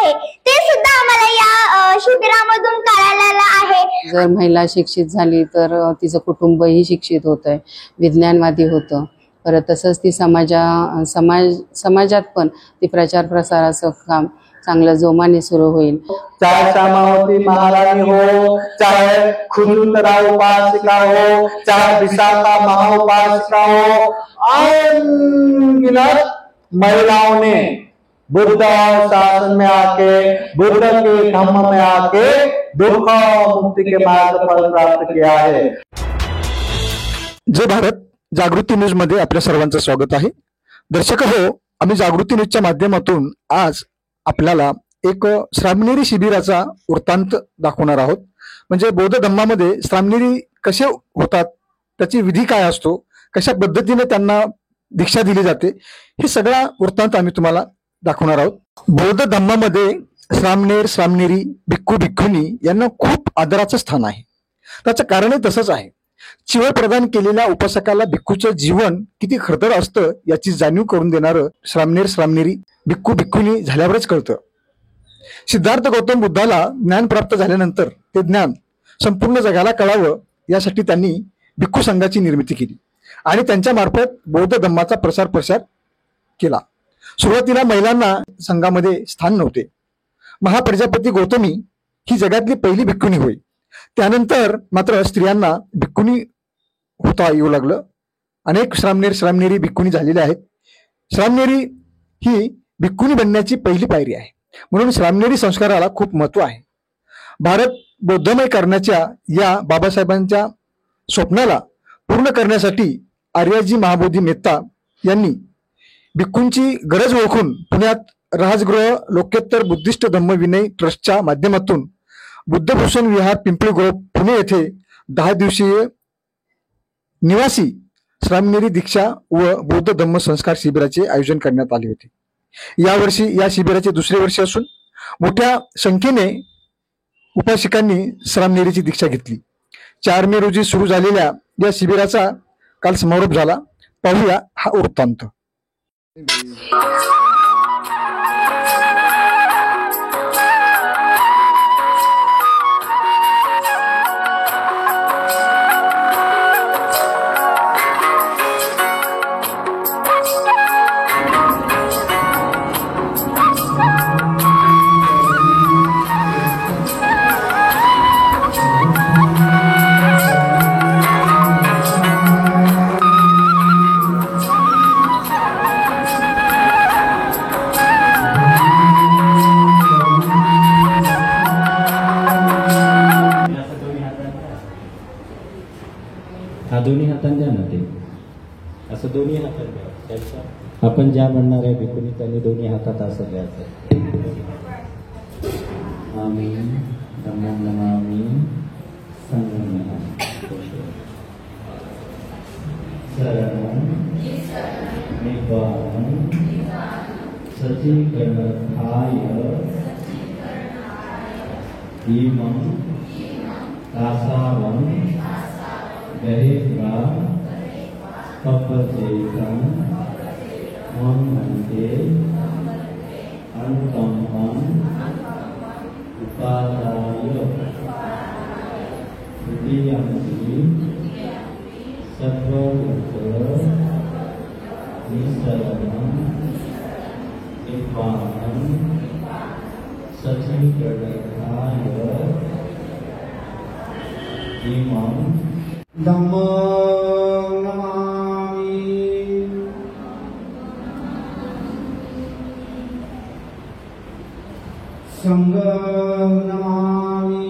आहे ते सुद्धा आम्हाला या शिबिरामधून कळालेलं आहे। जर महिला शिक्षित झाली तर तिचं कुटुंबही शिक्षित होतंय, विज्ञानवादी होतं। परत तसंच ती समाजात पण ती प्रचार प्रसाराचं काम चांगलं जोमाने सुरू होईल। चाहे श्यामावती महारानी हो, चाहे खुजुतरा उपासिका हो, चाहे विशाखा महाउपासिका हो, अनगिनत महिलाओं ने बुद्ध शासन में आके, बुद्ध के धम्म में आके दुख मुक्ति के मार्ग पर प्राप्त किया है। जय भारत जागृती न्यूज मध्ये आपल्या सर्वांचं स्वागत आहे। दर्शक हो, आम्ही जागृती न्यूजच्या माध्यमातून आज आपल्याला एक श्रामणेरी शिबिराचा वृत्तांत दाखवणार आहोत। म्हणजे बौद्ध धम्मामध्ये श्रामणेरी कसे होतात, त्याची विधी काय असतो, कशा पद्धतीने त्यांना दीक्षा दिली जाते, हे सगळा वृत्तांत आम्ही तुम्हाला दाखवणार आहोत। बौद्ध धम्मामध्ये श्रामणेरी भिक्खू भिक्खुनी यांना खूप आदराचं स्थान आहे। त्याचं कारणही तसंच आहे। चिवळ प्रदान केलेल्या उपासकाला भिक्खूचं जीवन किती खडतर असतं याची जाणीव करून देणारं श्रामणेरी भिक्खू भिक्खुनी झाल्यावरच कळतं। सिद्धार्थ गौतम बुद्धाला ज्ञान प्राप्त झाल्यानंतर ते ज्ञान संपूर्ण जगाला कळावं यासाठी त्यांनी भिक्खू संघाची निर्मिती केली आणि त्यांच्या मार्फत बौद्ध धम्माचा प्रसार केला। सुरुवातीला महिलांना संघामध्ये स्थान नव्हते। महाप्रजापती गौतमी ही जगातली पहिली भिक्खुनी होय। त्यानंतर मात्र स्त्रियांना भिक्खुनी होता येऊ लागलं। अनेक श्रामणेरी भिक्खुनी झालेले आहेत। श्रामणेरी ही भिक्खुनी बनण्याची पहिली पायरी आहे, म्हणून श्रामणेरी संस्काराला खूप महत्व आहे। भारत बौद्धमय करण्याच्या या बाबासाहेबांच्या स्वप्नाला पूर्ण करण्यासाठी आर्याजी महाबोधी मेहता यांनी भिक्खूंची गरज ओळखून पुण्यात राजगृह लोकोत्तर बुद्धिस्ट धम्मविनय ट्रस्टच्या माध्यमातून बुद्धभूषण विहार पिंपळी पुणे येथे 10 दिवसीय निवासी श्रामणेरी दीक्षा व बौद्ध धम्म संस्कार शिबिराचे आयोजन करण्यात आले होते। यावर्षी या शिबिराचे दुसरे वर्ष असून मोठ्या संख्येने उपासकांनी श्रामणेरीची दीक्षा घेतली। 4 मे रोजी सुरू झालेल्या या शिबिराचा काल समारोप झाला। पाहूया हा वृत्तांत। दोन्ही हातांनी द्या ना, ते असं दोन्ही हातात द्या। आपण ज्या म्हणणार आहे भिक्खुनी त्यांनी दोन्ही हातात असं द्यायचं। आम्ही नमो नमामि संघं नमामि शरणं निब्बानं सज्जीकरणाय इमं दासावं गहेत्वा पपचेतं मम मन्ये अनुकम्पं उपादाय द्वितीयंपि सर्वभूत निःसरणं निब्बानं सज्जीकरणाय इमं धम्मं नमामि संघं नमामि।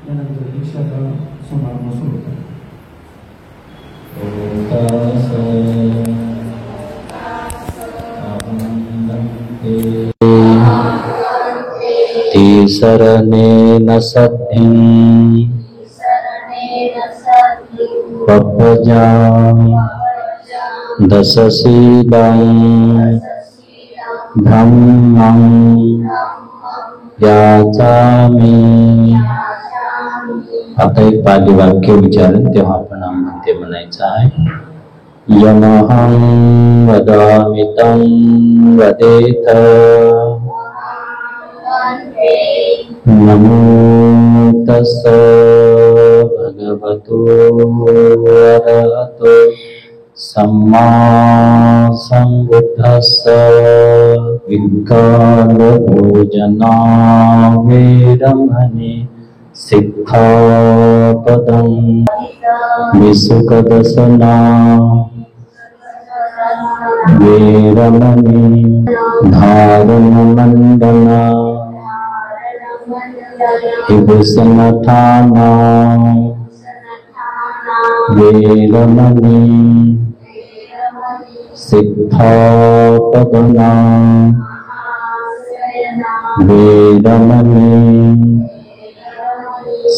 यानंतर दीक्षाचा समारंभ सुरू होता। शरणेन सद्धिं पपजामि दशशीलं ब्रह्मं याचामि। आता एक पाली वाक्य विचारेन तेव्हा आपण ते म्हणायचं आहे। यमहं वदामि तं वदेत। नमो तस्स भगवतो अरहतो सम्मा सम्बुद्धस्स। विद्याभोजना वेरमणि सिक्खापदं विसुखदसना वेरमणि धारणमण्डना विभूषणठाना वेरमणि सिक्खापदना वेरमणि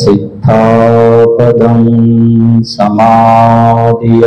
सिक्खापदं समादियामि।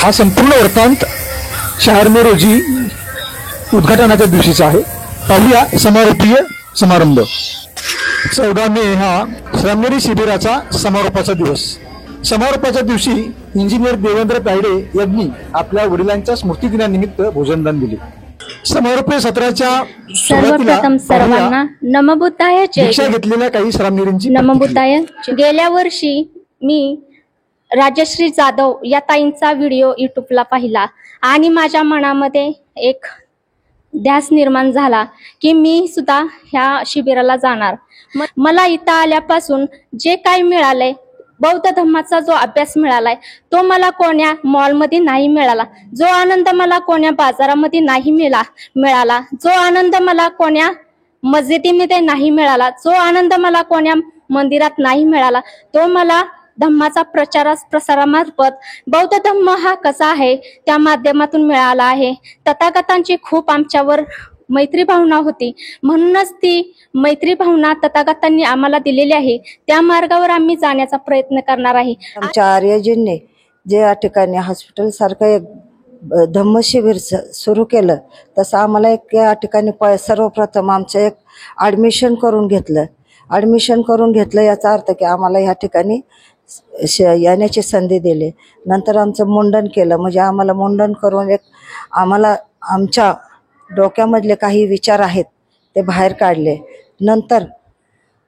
हा संपूर्ण वृत्तांत 4 मे रोजी उद्घाटनाच्या दिवशीचा आहे. पाहूया समारोपीय समारंभ. 14 मे हा श्रमणेरी शिबिराचा समारोपाचा दिवस. समारोपाच्या दिवशी इंजिनियर देवेंद्र तायडे यांनी आपल्या वडिलांच्या स्मृतिदिनानिमित्त भोजनदान दिले. समारोपीय सत्राच्या सर्वप्रथम सर्वांना नमबुद्धाय जय. दीक्षा घेतलेल्या काही श्रमणेरींची नमबुद्धाय. गेल्या वर्षी मी राजश्री जाधव या ताईंचा व्हिडिओ युट्यूबला पाहिला आणि माझ्या मनामध्ये एक ध्यास निर्माण झाला की मी सुद्धा ह्या शिबिराला जाणार. मला इथं आल्यापासून जे काही मिळालंय, बौद्ध धम्माचा जो अभ्यास मिळालाय तो मला कोण्या मॉलमध्ये नाही मिळाला. जो आनंद मला कोण्या बाजारामध्ये नाही मिळाला, जो आनंद मला कोण्या मस्जिदीमध्ये नाही मिळाला, जो आनंद मला कोण्या मंदिरात नाही मिळाला, तो मला धम्माचा प्रसारामार्फत बौद्ध धम्म हा कसा आहे त्या माध्यमातून मिळाला आहे. तथागतांची खूप आमच्यावर मैत्री भावना होती, म्हणूनच ती मैत्री भावना तथागतांनी आम्हाला दिलेली आहे. त्या मार्गावर आम्ही जाण्याचा प्रयत्न करणार आहे. आमच्या आर्यजींनी जे या ठिकाणी हॉस्पिटल सारखं एक धम्म शिबिर सुरू केलं, तसं आम्हाला एक या ठिकाणी सर्वप्रथम आमचं एक ॲडमिशन करून घेतलं. याचा अर्थ की आम्हाला या ठिकाणी येण्याची संधी दिली. नंतर आमचं मुंडन केलं, म्हणजे आम्हाला मुंडन करून एक आम्हाला आमच्या डोक्यामधले काही विचार आहेत ते बाहेर काढले. नंतर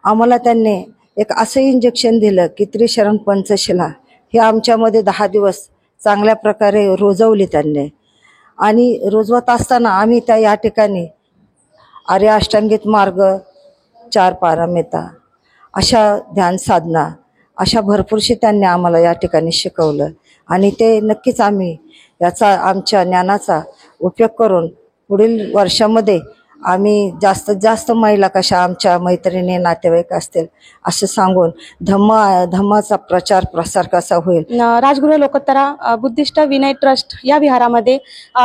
आम्हाला त्यांनी एक असं इंजेक्शन दिलं की त्रिशरण पंचशिला हे आमच्यामध्ये 10 दिवस चांगल्या प्रकारे रुजवली त्यांनी. आणि रुजवत असताना आम्ही त्या या ठिकाणी आर्य अष्टांगिक मार्ग, 4 पारमिता, अशा ध्यान साधना, अशा भरपूरशी त्यांनी आम्हाला या ठिकाणी शिकवलं. आणि ते नक्कीच आम्ही याचा आमच्या ज्ञानाचा उपयोग करून पुढील वर्षामध्ये आम्ही जास्तीत जास्त महिला कशा आमच्या मैत्रिणी नातेवाईक असतील असं सांगून धम्माचा प्रचार प्रसार कसा होईल. राजगृह लोकोत्तरा बुद्धिस्ट विनय ट्रस्ट या विहारामध्ये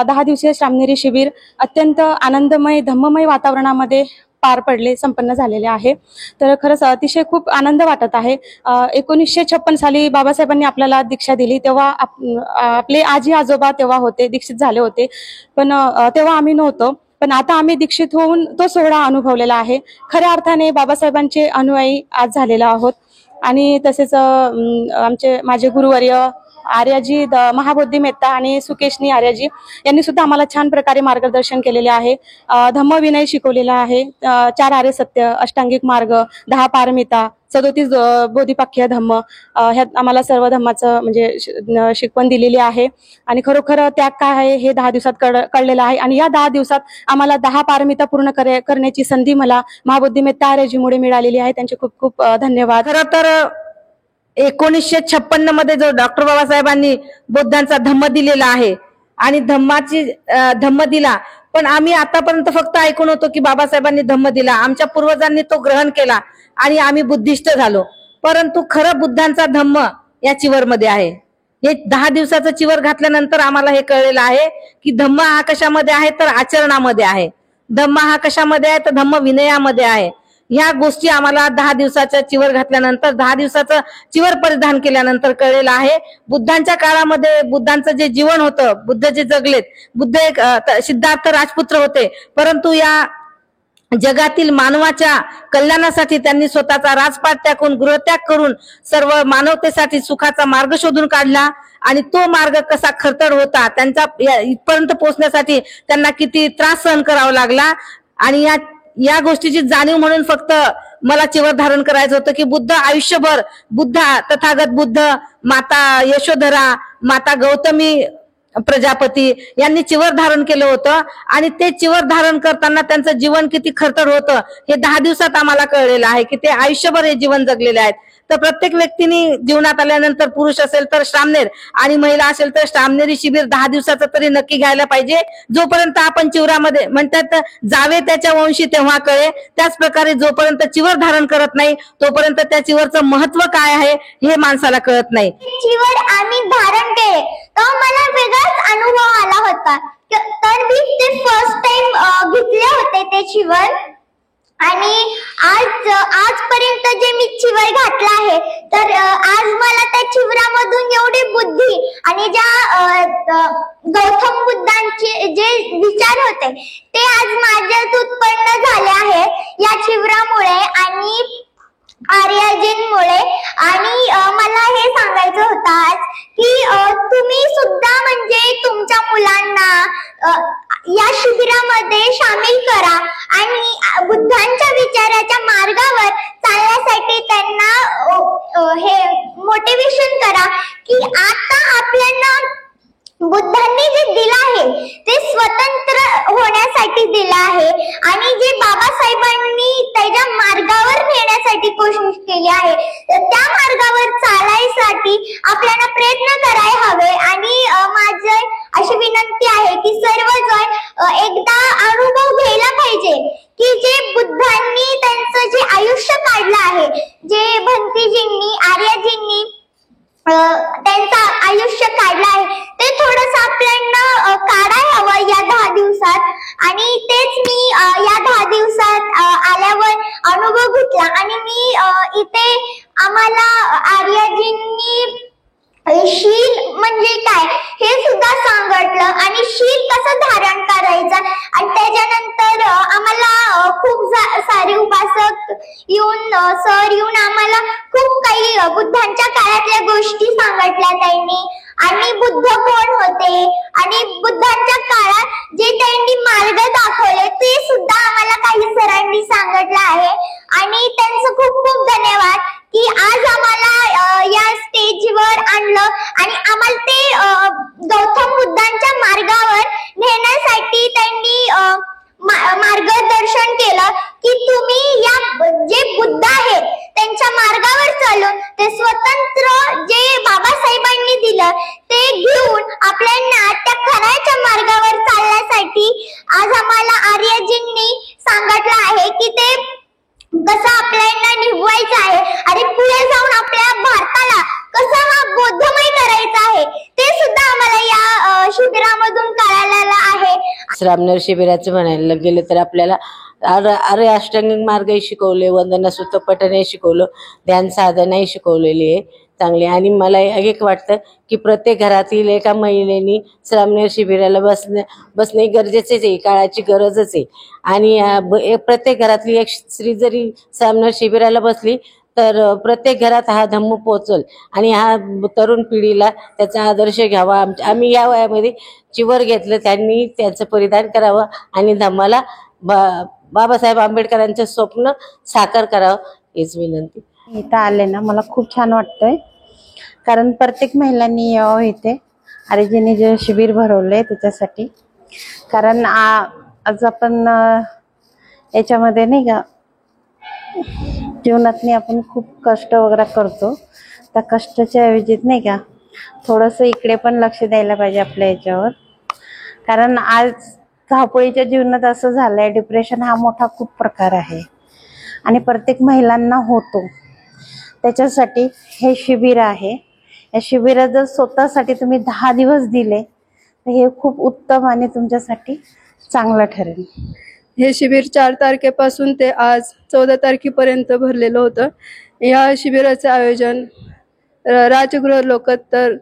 10 दिवसीय श्रामणेरी शिबिर अत्यंत आनंदमय धम्ममय वातावरणामध्ये पार पडले, संपन्न झालेले आहे. तर खरंच अतिशय खूप आनंद वाटत आहे. 1956 साली बाबासाहेबांनी आपल्याला दीक्षा दिली, तेव्हा आपले आजी आजोबा तेव्हा होते, दीक्षित झाले होते, पण तेव्हा आम्ही नव्हतो. पण आता आम्ही दीक्षित होऊन तो सोहळा अनुभवलेला आहे. खऱ्या अर्थाने बाबासाहेबांचे अनुयायी आज झालेलो आहोत. आणि तसेच माझे गुरुवर्य आर्याजी महाबोधी मेहता आणि सुकेशनी आर्याजी यांनी सुद्धा आम्हाला छान प्रकारे मार्गदर्शन केलेले आहे. धम्मविनय शिकवलेला आहे, 4 आर्य सत्य, अष्टांगिक मार्ग, 10 पारमिता, 37 बोधिपाख्य धम्म, ह्यात आम्हाला सर्व धम्माचं म्हणजे शिकवण दिलेली आहे. आणि खरोखर त्याग काय आहे हे 10 दिवसात कळलेलं आहे. आणि या 10 दिवसात आम्हाला 10 पारमिता पूर्ण करण्याची संधी मला महाबोधी मेहता आर्याजीमुळे मिळालेली आहे. त्यांचे खूप खूप धन्यवाद. खरं तर 1956 मध्ये जो डॉक्टर बाबासाहेबांनी बुद्धांचा धम्म दिलेला आहे आणि धम्म दिला, पण आम्ही आतापर्यंत फक्त ऐकून होतो की बाबासाहेबांनी धम्म दिला, आमच्या पूर्वजांनी तो ग्रहण केला आणि आम्ही बुद्धिस्ट झालो. परंतु खरं बुद्धांचा धम्म या चिवरमध्ये आहे. हे 10 दिवसाचं चिवर घातल्यानंतर आम्हाला हे कळलेलं आहे की धम्म हा कशामध्ये आहे तर आचरणामध्ये आहे. धम्म हा कशामध्ये आहे तर धम्म विनयामध्ये आहे. ह्या गोष्टी आम्हाला 10 दिवसाच्या चिवर घातल्यानंतर, 10 दिवसाचं चिवर परिधान केल्यानंतर कळलेलं आहे. बुद्धांच्या काळामध्ये बुद्धांचं जे जीवन होतं, बुद्ध जे जगलेत, बुद्ध एक सिद्धार्थ राजपुत्र होते, परंतु या जगातील मानवाच्या कल्याणासाठी त्यांनी स्वतःचा राजपाट त्यागून, गृहत्याग करून सर्व मानवतेसाठी सुखाचा मार्ग शोधून काढला. आणि तो मार्ग कसा खरतर होता, त्यांचा इथपर्यंत पोहोचण्यासाठी त्यांना किती त्रास सहन करावा लागला. आणि या गोष्टीची जाणीव म्हणून फक्त मला चिवर धारण करायचं होतं की बुद्ध आयुष्यभर, तथागत बुद्ध, माता यशोधरा, माता गौतमी प्रजापती यांनी चिवर धारण केलं होतं. आणि ते चिवर धारण करताना त्यांचं जीवन किती खरतर होतं हे 10 दिवसात आम्हाला कळलेलं आहे की ते आयुष्यभर हे जीवन जगलेले आहेत. तर प्रत्येक व्यक्तीने जीवनात आल्यानंतर, पुरुष असेल तर श्रामणेर आणि महिला असेल तर श्रामणेरी शिबिर 10 दिवसाचं तरी नक्की घ्यायला पाहिजे. जोपर्यंत आपण चिवरामध्ये म्हणतात जावे त्याच्या वंशी तेव्हा कळे, त्याच प्रकारे जोपर्यंत चिवर धारण करत नाही तोपर्यंत त्या चिवरचं महत्व काय आहे हे माणसाला कळत नाही. चिवर आम्ही धारण केले तर मला वेगळाच अनुभव आला होता. तर मी ते फर्स्ट टाइम घेतले होते ते चिवर. आणि आजपर्यंत जे मी चिवर घातला आहे तर आज मला त्या चिवरामधून एवढी बुद्धी आणि ज्या गौतम बुद्धांचे जे विचार होते ते आज माझ्यात उत्पन्न झाले आहे या चिवरामुळे आणि आर्यजींमुळे. आणि मला हे सांगायचं होतं आज की तुम्ही सुद्धा म्हणजे तुमच्या मुलांना या शिबिरामध्ये सामील करा आणि बुद्धांच्या विचाराच्या मार्गावर चालण्यासाठी त्यांना हे मोटिवेशन करा की आता आपल्याला बुद्धांनी जे दिलं आहे ते स्वतंत्र होण्यासाठी दिलं आहे आणि जे बाबासाहेबांनी त्याच्या मार्गावर नेण्यासाठी कोशिश केली आहे त्या मार्गावर चालायसाठी आपल्याला प्रयत्न करायला हवे. आणि माझी अशी विनंती आहे की सर्वजण एकदा अनुभव घ्यायला पाहिजे की जे बुद्धांनी त्यांचं जे आयुष्य काढलं आहे, जे भंतीजींनी, आर्यजींनी त्यांचं आयुष्य काढलं आहे ते थोडंसं आपल्याला काढायला हवं या 10 दिवसात. आणि तेच मी या 10 दिवसात आल्यावर अनुभव घेतला. आणि मी इथे आम्हाला आर्यजींनी शील म्हणजे काय हे सुद्धा सांगितलं आणि शील कसं धारण करायचं. आणि त्याच्यानंतर आम्हाला खूप सारे उपासक सर येऊन आम्हाला खूप काही बुद्धांच्या काळातल्या गोष्टी सांगितल्या त्यांनी. आणि बुद्ध कोण होते आणि बुद्धांच्या काळात जे त्यांनी मार्ग दाखवले ते सुद्धा आम्हाला काही सरांनी सांगितलं आहे. आणि त्यांचं खूप खूप धन्यवाद की आज आम्हाला या स्टेजवर आणलं श्रामणेर शिबिराचं म्हणायला गेलं तर आपल्याला अरे अष्टांगिक मार्गही शिकवले, वंदना सूत्र पठणही शिकवलं, ध्यान साधनाही शिकवलेली आहे चांगली. आणि मला एक वाटतं की प्रत्येक घरातील एका महिलेनी श्रामणेर शिबिराला बसणे गरजेचेच आहे, काळाची गरजच आहे. आणि प्रत्येक घरातली एक स्त्री जरी श्रामणेर शिबिराला बसली तर प्रत्येक घरात हा धम्म पोहोचल आणि हा तरुण पिढीला त्याचा आदर्श घ्यावा. आम्ही या वयामध्ये चिवर घेतलं, त्यांनी त्याचं परिधान करावं आणि धम्माला बाबासाहेब आंबेडकरांचं स्वप्न साकार करावं हीच विनंती. इथं आले ना मला खूप छान वाटतंय, कारण प्रत्येक महिलांनी यावं इथे. आरेजीने जे शिबिर भरवलंय त्याच्यासाठी, कारण आज आपण याच्यामध्ये नाही का जीवनात आपण खूप कष्ट वगैरे करतो, त्या कष्टाच्या ऐवजीत नाही का थोडंसं इकडे पण लक्ष द्यायला पाहिजे आपल्या याच्यावर. कारण आज धावपळीच्या जीवनात असं झालंय, डिप्रेशन हा मोठा खूप प्रकार आहे आणि प्रत्येक महिलांना होतो. त्याच्यासाठी हे शिबिर आहे. या शिबिरात जर स्वतःसाठी तुम्ही 10 दिवस दिले तर हे खूप उत्तम आणि तुमच्यासाठी चांगलं ठरेल. हे शिबिर 4 तारखेपासून ते आज 14 तारखेपर्यंत भरलेलं होतं. या शिबिराचं आयोजन राजगृह लोकोत्तर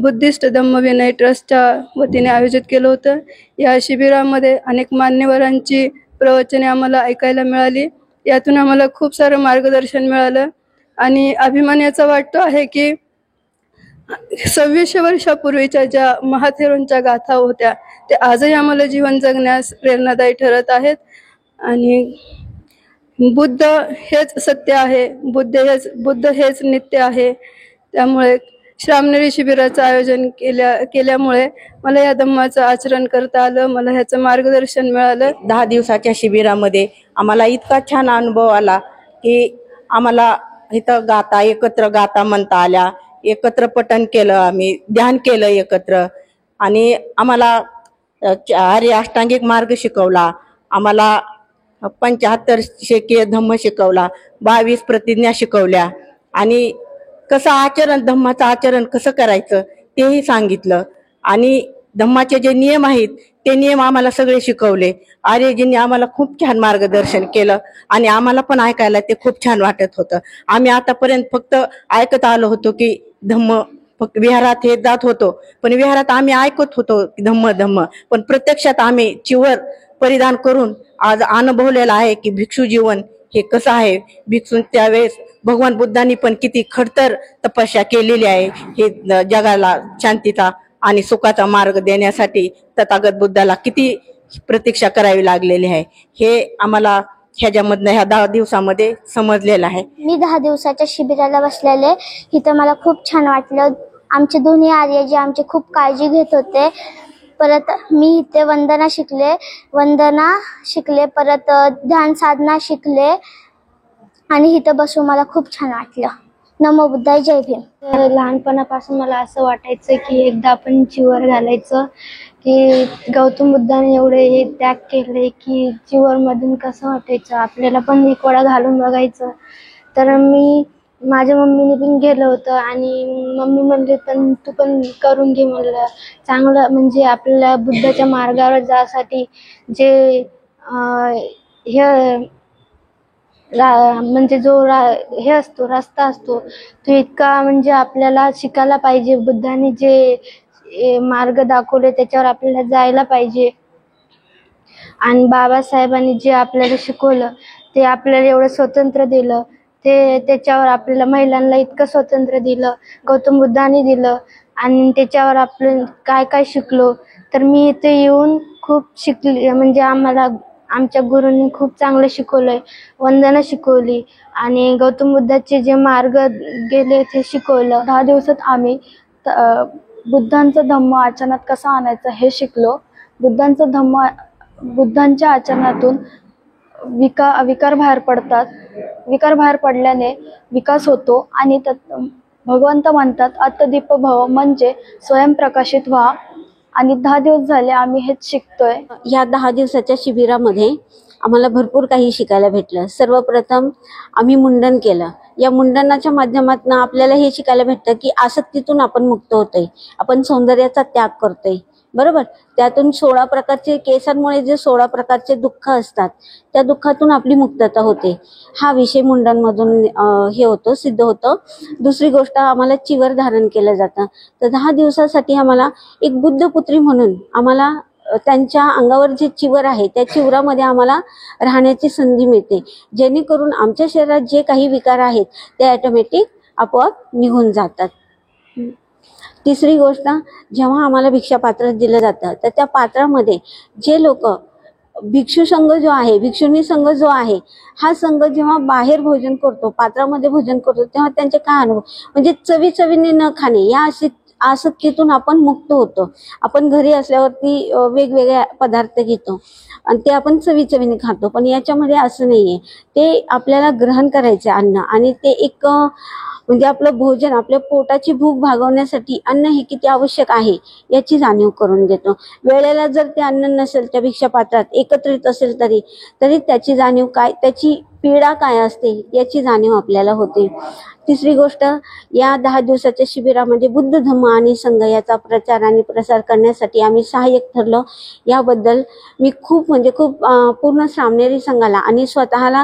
बुद्धिस्ट धम्मविनय ट्रस्टच्या वतीने आयोजित केलं होतं. या शिबिरामध्ये अनेक मान्यवरांची प्रवचने आम्हाला ऐकायला मिळाली. यातून आम्हाला खूप सारं मार्गदर्शन मिळालं आणि अभिमान याचा वाटतो आहे की 2600 वर्षापूर्वीच्या ज्या महाथेरोंच्या गाथा होत्या ते आजही आम्हाला जीवन जगण्यास प्रेरणादायी ठरत आहेत. आणि बुद्ध हेच सत्य आहे, बुद्ध हेच नित्य आहे. त्यामुळे श्रामणेरी शिबिराचं आयोजन केल्यामुळे मला या धम्माचं आचरण करता आलं, मला ह्याचं मार्गदर्शन मिळालं. 10 दिवसाच्या शिबिरामध्ये आम्हाला इतका छान अनुभव आला की आम्हाला इथं एकत्र गाता म्हणता आल्या, एकत्र पठण केलं, आम्ही ध्यान केलं एकत्र. आणि आम्हाला आर्य अष्टांगिक मार्ग शिकवला, आम्हाला 75 शेकीय धम्म शिकवला, 22 प्रतिज्ञा शिकवल्या आणि कसं धम्माचं आचरण कसं करायचं तेही सांगितलं. आणि धम्माचे जे नियम आहेत ते नियम आम्हाला सगळे शिकवले. आर्यजींनी आम्हाला खूप छान मार्गदर्शन केलं आणि आम्हाला पण ऐकायला ते खूप छान वाटत होतं. आम्ही आतापर्यंत फक्त ऐकत आलो होतो की धम्म, फक्त विहारात हे जात होतो पण विहारात आम्ही ऐकत होतो धम्म, पण प्रत्यक्षात आम्ही चिवर परिधान करून आज अनुभवलेलं आहे की भिक्षू जीवन हे कसं आहे. भिक्षू त्यावेळेस भगवान बुद्धांनी पण किती खडतर तपस्या केलेली आहे, हे जगाला शांतीचा आणि सुखाचा मार्ग देण्यासाठी तथागत बुद्धाला किती प्रतीक्षा करावी लागलेली आहे हे आम्हाला ह्याच्यामधनं ह्या 10 दिवसामध्ये समजलेलं आहे. मी 10 दिवसाच्या शिबिराला बसलेले, इथं मला खूप छान वाटलं. आमचे दोन्ही आर्यजी आमची खूप काळजी घेत होते. परत मी इथे वंदना शिकले, परत ध्यान साधना शिकले आणि इथं बसून मला खूप छान वाटलं. नमो बुद्धाय, जय भीम. लहानपणापासून मला असं वाटायचं की एकदा आपण चिवर घालायचं, की गौतम बुद्धाने एवढे हे त्याग केले की चिवरमधून कसं वाटायचं, आपल्याला पण एक वेळा घालून बघायचं. तर माझ्या मम्मीने पण गेलं होतं आणि मम्मी म्हणली पण तू पण करून घे म्हणलं. चांगलं म्हणजे आपल्याला बुद्धाच्या मार्गावर जाण्यासाठी जे हे म्हणजे जो हे असतो रस्ता असतो तो इतका म्हणजे आपल्याला शिकायला पाहिजे. बुद्धाने जे मार्ग दाखवले त्याच्यावर आपल्याला जायला पाहिजे. आणि बाबासाहेबांनी जे आपल्याला शिकवलं ते आपल्याला एवढं स्वातंत्र्य दिलं, ते त्याच्यावर आपल्याला महिलांना इतकं स्वातंत्र्य दिलं, गौतम बुद्धाने दिलं. आणि त्याच्यावर आपण काय काय शिकलो. तर मी इथे येऊन खूप शिकली, म्हणजे आमच्या गुरूंनी खूप चांगलं शिकवलंय. वंदना शिकवली आणि गौतम बुद्धाचे जे मार्ग गेले ते शिकवलं. 10 दिवसात आम्ही बुद्धांचा धम्म आचरणात कसा आणायचा हे शिकलो. बुद्धांच्या आचरणातून विकार बाहेर पडतात. विकार बाहेर पडल्याने विकास होतो आणि भगवंत म्हणतात आत्मदीप भव, म्हणजे स्वयंप्रकाशित व्हा. आणि 10 दिवस झाले आम्ही हेच शिकतोय. या 10 दिवसाच्या शिबिरामध्ये आम्हाला भरपूर काही शिकायला भेटलं. सर्वप्रथम आम्ही मुंडन केलं. या मुंडनाच्या माध्यमातून आपल्याला हे शिकायला भेटतं की आसक्तीतून आपण मुक्त होतोय, आपण सौंदर्याचा त्याग करतोय. बरोबर. त्यातून 16 प्रकारचे केसांमुळे जे 16 प्रकारचे दुःख असतात त्या दुःखातून आपली मुक्तता होते. हा विषय मुंडनमधून हे होतो, सिद्ध होतं. दुसरी गोष्ट, आम्हाला चिवर धारण केलं जातं. तर 10 दिवसासाठी आम्हाला एक बुद्धपुत्री म्हणून आम्हाला त्यांच्या अंगावर जे चिवर आहे त्या चिवरामध्ये आम्हाला राहण्याची संधी मिळते, जेणेकरून आमच्या शरीरात जे काही विकार आहेत ते ऑटोमॅटिक आपोआप निघून जातात. तिसरी गोष्ट, जेव्हा आम्हाला भिक्षा पात्र दिलं जातं तर त्या पात्रामध्ये जे लोक भिक्षू संघ जो आहे, भिक्षुणी संघ जो आहे, हा संघ जेव्हा बाहेर भोजन करतो, पात्रामध्ये भोजन करतो, तेव्हा त्यांचे काय अनुभव, म्हणजे चवीने न खाणे या आसक्तीतून आपण मुक्त होतो. आपण घरी असल्यावरती वेगवेगळे पदार्थ घेतो आणि ते आपण चवीने खातो, पण याच्यामध्ये असं नाहीये. ते आपल्याला ग्रहण करायचे अन्न, आणि ते एक म्हणजे आपलं भोजन, आपल्या पोटाची भूक भागवण्यासाठी अन्न हे किती आवश्यक आहे याची जाणीव करून देतो. वेळेला जर ते अन्न नसेल त्या भिक्षा पात्रात एकत्रित असेल तरी त्याची जाणीव काय, त्याची पीडा काय असते याची जाणीव आपल्याला होते. तिसरी गोष्ट, या 10 दिवसाच्या शिबिरामध्ये बुद्ध धम्म आणि संघ याचा प्रचार आणि प्रसार करण्यासाठी आम्ही सहाय्यक ठरलो. याबद्दल मी खूप पूर्ण श्रामणेरी संघाला आणि स्वतःला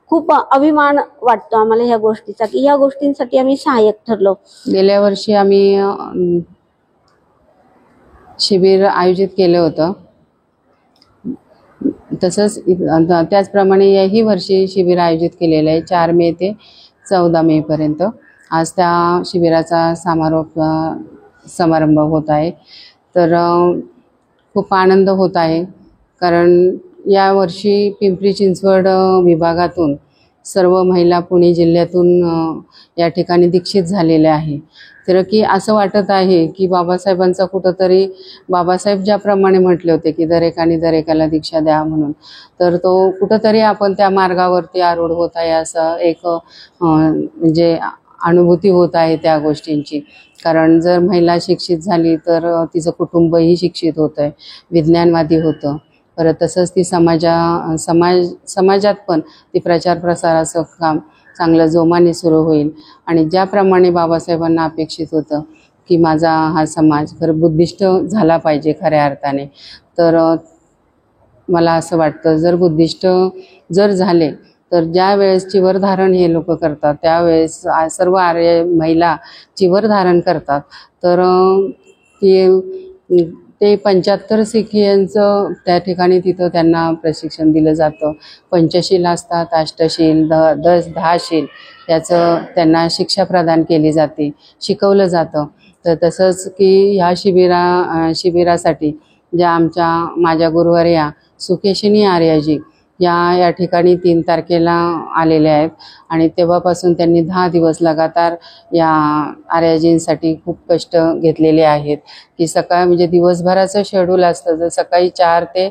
खूप अभिमान वाटतो आम्हाला ह्या गोष्टीचा, की ह्या गोष्टींसाठी आम्ही सहाय्यक ठरलो. गेल्या वर्षी आम्ही शिबिर आयोजित केलं होतं, तसंच त्याचप्रमाणे याही वर्षी शिबिर आयोजित केलेलं आहे 4 मे ते 14 मे पर्यंत. आज त्या शिबिराचा समारंभ होत आहे. तर खूप आनंद होत आहे, कारण यावर्षी पिंपरी चिंचवड विभागातून सर्व महिला पुणे जिल्ह्यातून या ठिकाणी दीक्षित झालेल्या आहे. तर की असं वाटत आहे की बाबासाहेबांचा कुठंतरी, बाबासाहेब ज्याप्रमाणे म्हटले होते की दरेकाला दीक्षा द्या म्हणून, तर तो कुठंतरी आपण त्या मार्गावरती आरूढ होत आहे असं एक म्हणजे अनुभूती होत आहे त्या गोष्टींची. कारण जर महिला शिक्षित झाली तर तिचं कुटुंबही शिक्षित होतं आहे, विज्ञानवादी होतं. परत तसंच ती समाजात पण ती प्रचार प्रसाराचं काम चांगलं जोमाने सुरू होईल. आणि ज्याप्रमाणे बाबासाहेबांना अपेक्षित होतं की माझा हा समाज खरं बुद्धिस्ट झाला पाहिजे खऱ्या अर्थाने, तर मला असं वाटतं जर बुद्धिस्ट जर झाले तर ज्या वेळेस चिवर धारण हे लोक करतात त्यावेळेस सर्व आर्य महिला चिवर धारण करतात. तर ते 75 सिखियांचं त्या ठिकाणी तिथं त्यांना प्रशिक्षण दिलं जातं. पंचशील असतात, अष्टशील, 10 शील याचं त्यांना शिक्षा प्रदान केली जाते, शिकवलं जातं. तर तसंच की ह्या शिबिरासाठी ज्या माझ्या गुरुवर्या सुकेशिनी आर्याजी या ठिकाणी 3 तारखेला आलेल्या आहेत, आणि तेव्हापासून त्यांनी 10 दिवस लगातार या आर्याजींसाठी खूप कष्ट घेतलेले आहेत. की सकाळ म्हणजे दिवसभराचं शेड्यूल असतं, जर सकाळी 4 ते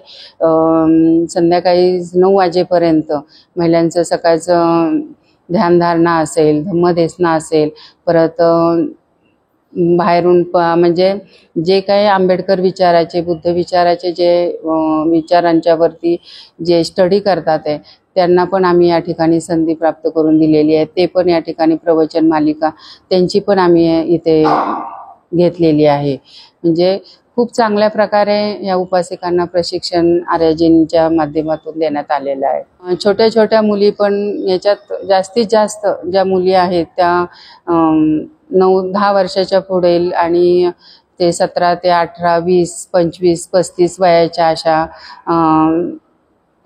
संध्याकाळी 9 वाजेपर्यंत महिलांचं सकाळचं ध्यानधारणा असेल, धम्मदेसना असेल, परत बाहेरून म्हणजे जे काही आंबेडकर विचाराचे, बुद्ध विचाराचे जे विचारांच्यावरती जे स्टडी करतात आहे त्यांना पण आम्ही या ठिकाणी संधी प्राप्त करून दिलेली आहे. ते पण या ठिकाणी प्रवचन मालिका त्यांची पण आम्ही इथे घेतलेली आहे. म्हणजे खूप चांगल्या प्रकारे या उपासिकांना प्रशिक्षण आर्याजींच्या माध्यमातून देण्यात आलेलं आहे. छोट्या छोट्या मुली पण याच्यात जास्तीत जास्त ज्या मुली आहेत त्या 9-10 वर्षाच्या पुढील आणि ते 17 ते 18, 20, 25, 35 वयाच्या अशा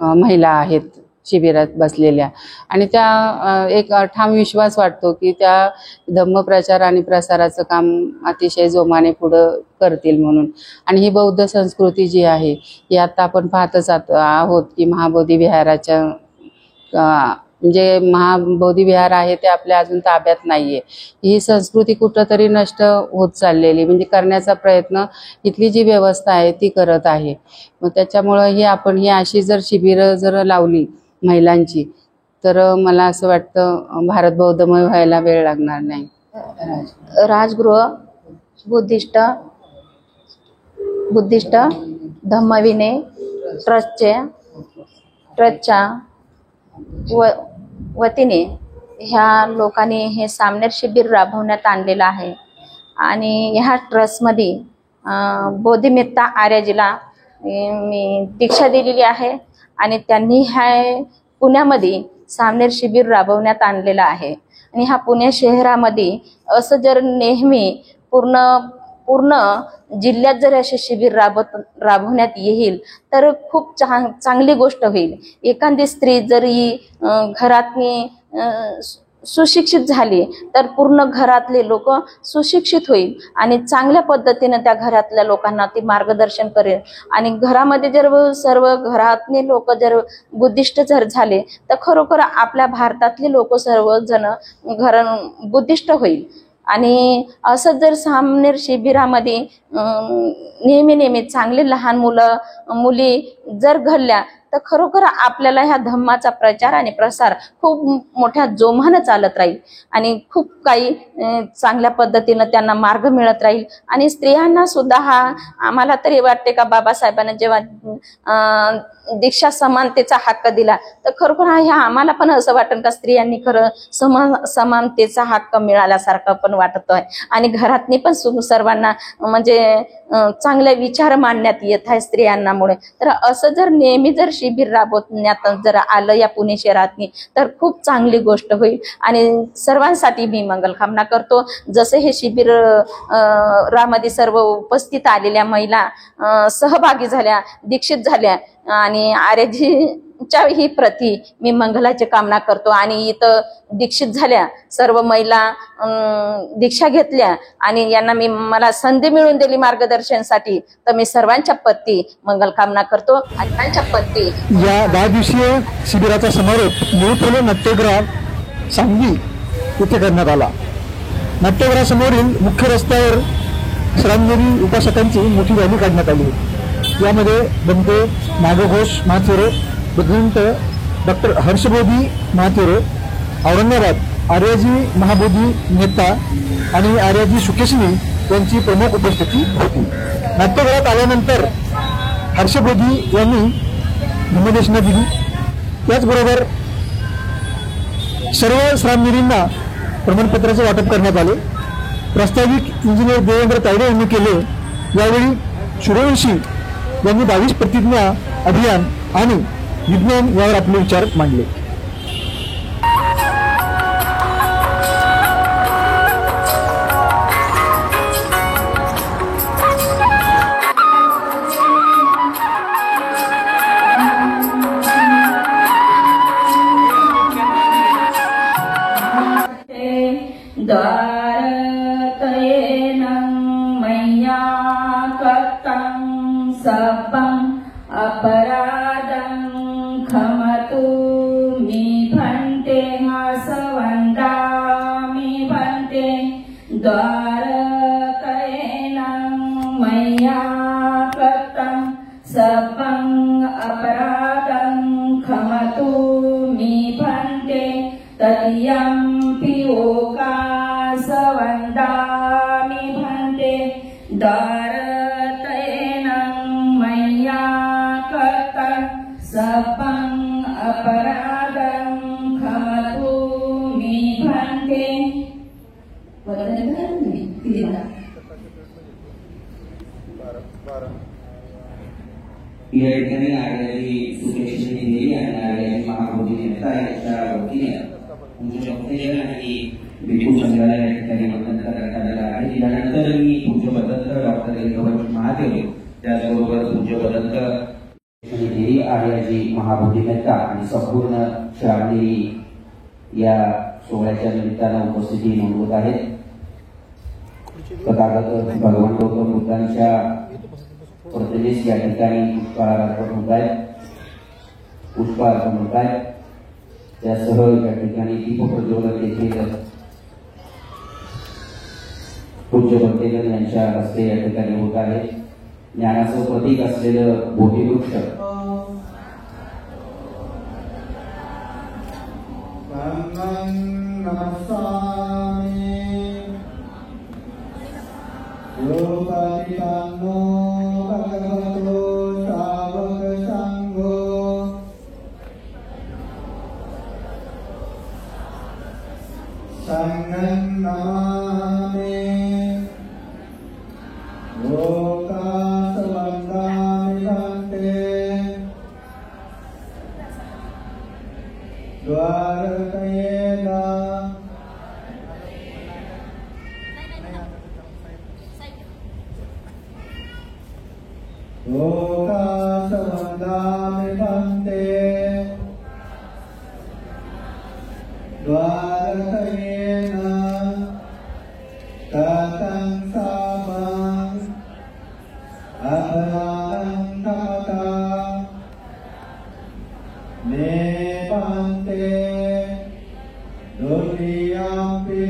महिला आहेत शिबिरात बसलेल्या. आणि त्या एक ठाम विश्वास वाटतो की त्या धम्मप्रचार आणि प्रसाराचं काम अतिशय जोमाने पुढं करतील म्हणून. आणि ही बौद्ध संस्कृती जी आहे ही आता आपण पाहतच आहोत की महाबोधी विहाराच्या म्हणजे महाबोधी विहार आहे ते आपल्या अजून ताब्यात नाहीये. ही संस्कृती कुठंतरी नष्ट होत चाललेली, म्हणजे करण्याचा प्रयत्न इथली जी व्यवस्था आहे ती करत आहे. मग त्याच्यामुळं ही अशी जर शिबिरं जर लावली महिलांची तर मला असं वाटतं भारत बौद्धमय व्हायला वेळ लागणार नाही. राजगृह बुद्धिस्ट धम्मविनय ट्रस्टच्या वतीने ह्या लोकांनी हे सामनेर शिबिर राबवण्यात आणलेलं आहे. आणि ह्या ट्रस्टमध्ये बोधिमित्ता आर्याजीला मी दीक्षा दिलेली आहे आणि त्यांनी ह्या पुण्यामध्ये सामनेर शिबिर राबवण्यात आणलेलं आहे. आणि ह्या पुणे शहरामध्ये असं जर नेहमी पूर्ण जिल्ह्यात जर असे शिबिर राबवण्यात येईल तर खूप चांगली गोष्ट होईल. एखादी स्त्री जरी घरातनी सुशिक्षित झाली तर पूर्ण घरातले लोक सुशिक्षित होईल आणि चांगल्या पद्धतीने त्या घरातल्या लोकांना ती मार्गदर्शन करेल. आणि घरामध्ये जर सर्व घरातले लोक जर बुद्धिस्ट जर झाले तर खरोखर आपल्या भारतातले लोक सर्वजण बुद्धिस्ट होईल. आणि असं जर सामनेर शिबिरामध्ये नेहमी चांगले लहान मुली जर घडल्या तर खरोखर आपल्याला ह्या धम्माचा प्रचार आणि प्रसार खूप मोठ्या जोमानं चालत राहील आणि खूप काही चांगल्या पद्धतीनं त्यांना मार्ग मिळत राहील. आणि स्त्रियांना सुद्धा आम्हाला तरी वाटते का बाबासाहेबांना जेव्हा दीक्षा समानतेचा हक्क दिला तर खरोखर ह्या आम्हाला पण असं वाटतं का स्त्रियांनी खरं समानतेचा हक्क मिळाल्यासारखं पण वाटत आहे. आणि घरातनी पण सर्वांना म्हणजे चांगले विचार मांडण्यात येत आहे स्त्रियांनामुळे. तर असं जर नेहमी जर शिबिर राबवण्यात जर आलं या पुणे शहरातनी तर खूप चांगली गोष्ट होईल. आणि सर्वांसाठी मी मंगल कामना करतो. जसे हे शिबिर रामध्ये सर्व उपस्थित आलेल्या महिला सहभागी झाल्या, दीक्षित झाल्या आणि आर्यजीच्या ही प्रती मी मंगलाची कामना करतो. आणि इथं दीक्षित झाल्या सर्व महिला दीक्षा घेतल्या आणि यांना मला संधी मिळून दिली मार्गदर्शनासाठी तर मी सर्वांच्या प्रती मंगल कामना करतो. आणि त्यांच्या प्रती या 10 दिवसीय शिबिराचा समारोप न्यू नाट्यगृह सांगली येथे करण्यात आला. नाट्यगृहासमोरील मुख्य रस्त्यावर श्रामनेरी उपासकांची मोठी रॅली काढण्यात आली. यामध्ये बंते नागघोष महाथेरो, भगवंत डॉक्टर हर्षबोधी महाथेरो, औरंगाबाद आर्याजी महाबोधी नेता आणि आर्याजी सुकेशनी यांची प्रमुख उपस्थिती होती. नाट्यगृहात आल्यानंतर हर्षबोधी यांनी धम्मदेशना दिली. त्याचबरोबर सर्व श्रामनेरींना प्रमाणपत्राचे वाटप करण्यात आले. प्रास्ताविक इंजिनियर देवेंद्र तायडे यांनी केले. यावेळी सूर्यवंशी यांनी 22 प्रतिज्ञा अभियान आणि विज्ञान यावर आपले विचार मांडले. अपराधं खमतु मी भन्ते हसवन्दामि भन्ते द्वारकयेनं मय्या कृतं सर्वं अपराधं खमतु मी भन्ते तदीयं पिओकासवन्दामि भन्ते सर्वं अपराधं खमतु मी भन्ते. या ठिकाणी आर्याजी सुकेशनी दिली आणि आर्याजी महाबोधी नेता यांच्या वतीने पूज्य भक्तजन आणि भिक्खू संघाला या ठिकाणी वंदना करण्यात आलेला आहे. यानंतर मी पूज्य भदंत डॉक्टर एलगोपाल महादेव त्याचबरोबर पूज्य भदंत आर्याजी महाबोधी नेता आणि संपूर्ण श्रावणी या सोहळ्याच्या निमित्तानं उपस्थिती नोंदवत आहेत. तथागत भगवान गौतम बुद्धांच्या प्रतिमेस या ठिकाणी पुष्पहार अर्पण होत आहेत. त्यासह या ठिकाणी दीप प्रज्वलन देखील पूज्य भक्तजन यांच्या हस्ते या ठिकाणी होत आहे. ज्ञानाचं प्रतीक असलेलं बोधिवृक्ष Sangam Namame Om लोकासवदामि भन्ते द्वारकयेन ततं सामं अभयानं तमता मे भन्ते दुर्याम्पि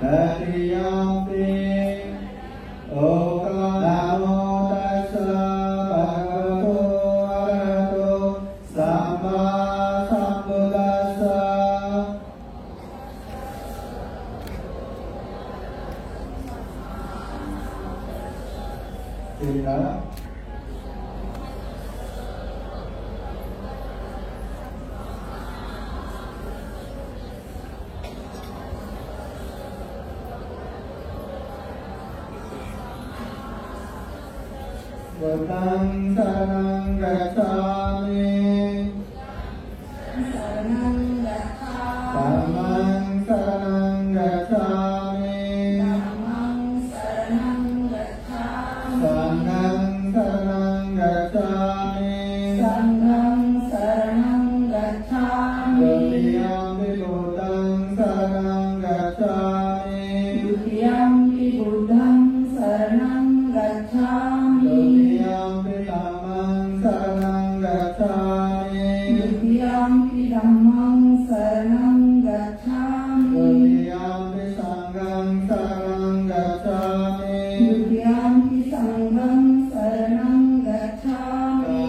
तृतीयाम्पि नमो तस्स भगवतो अरहतो सम्मा सम्बुद्धस्स बुद्धं शरणं गच्छामि धम्मं शरणं गच्छामि संघं शरणं गच्छामि द्वितीयम्पि बुद्धं शरणं गच्छामि तृतीयम्पि धम्मं शरणं गच्छामि द्वितीयम्पि संघं शरणं गच्छामि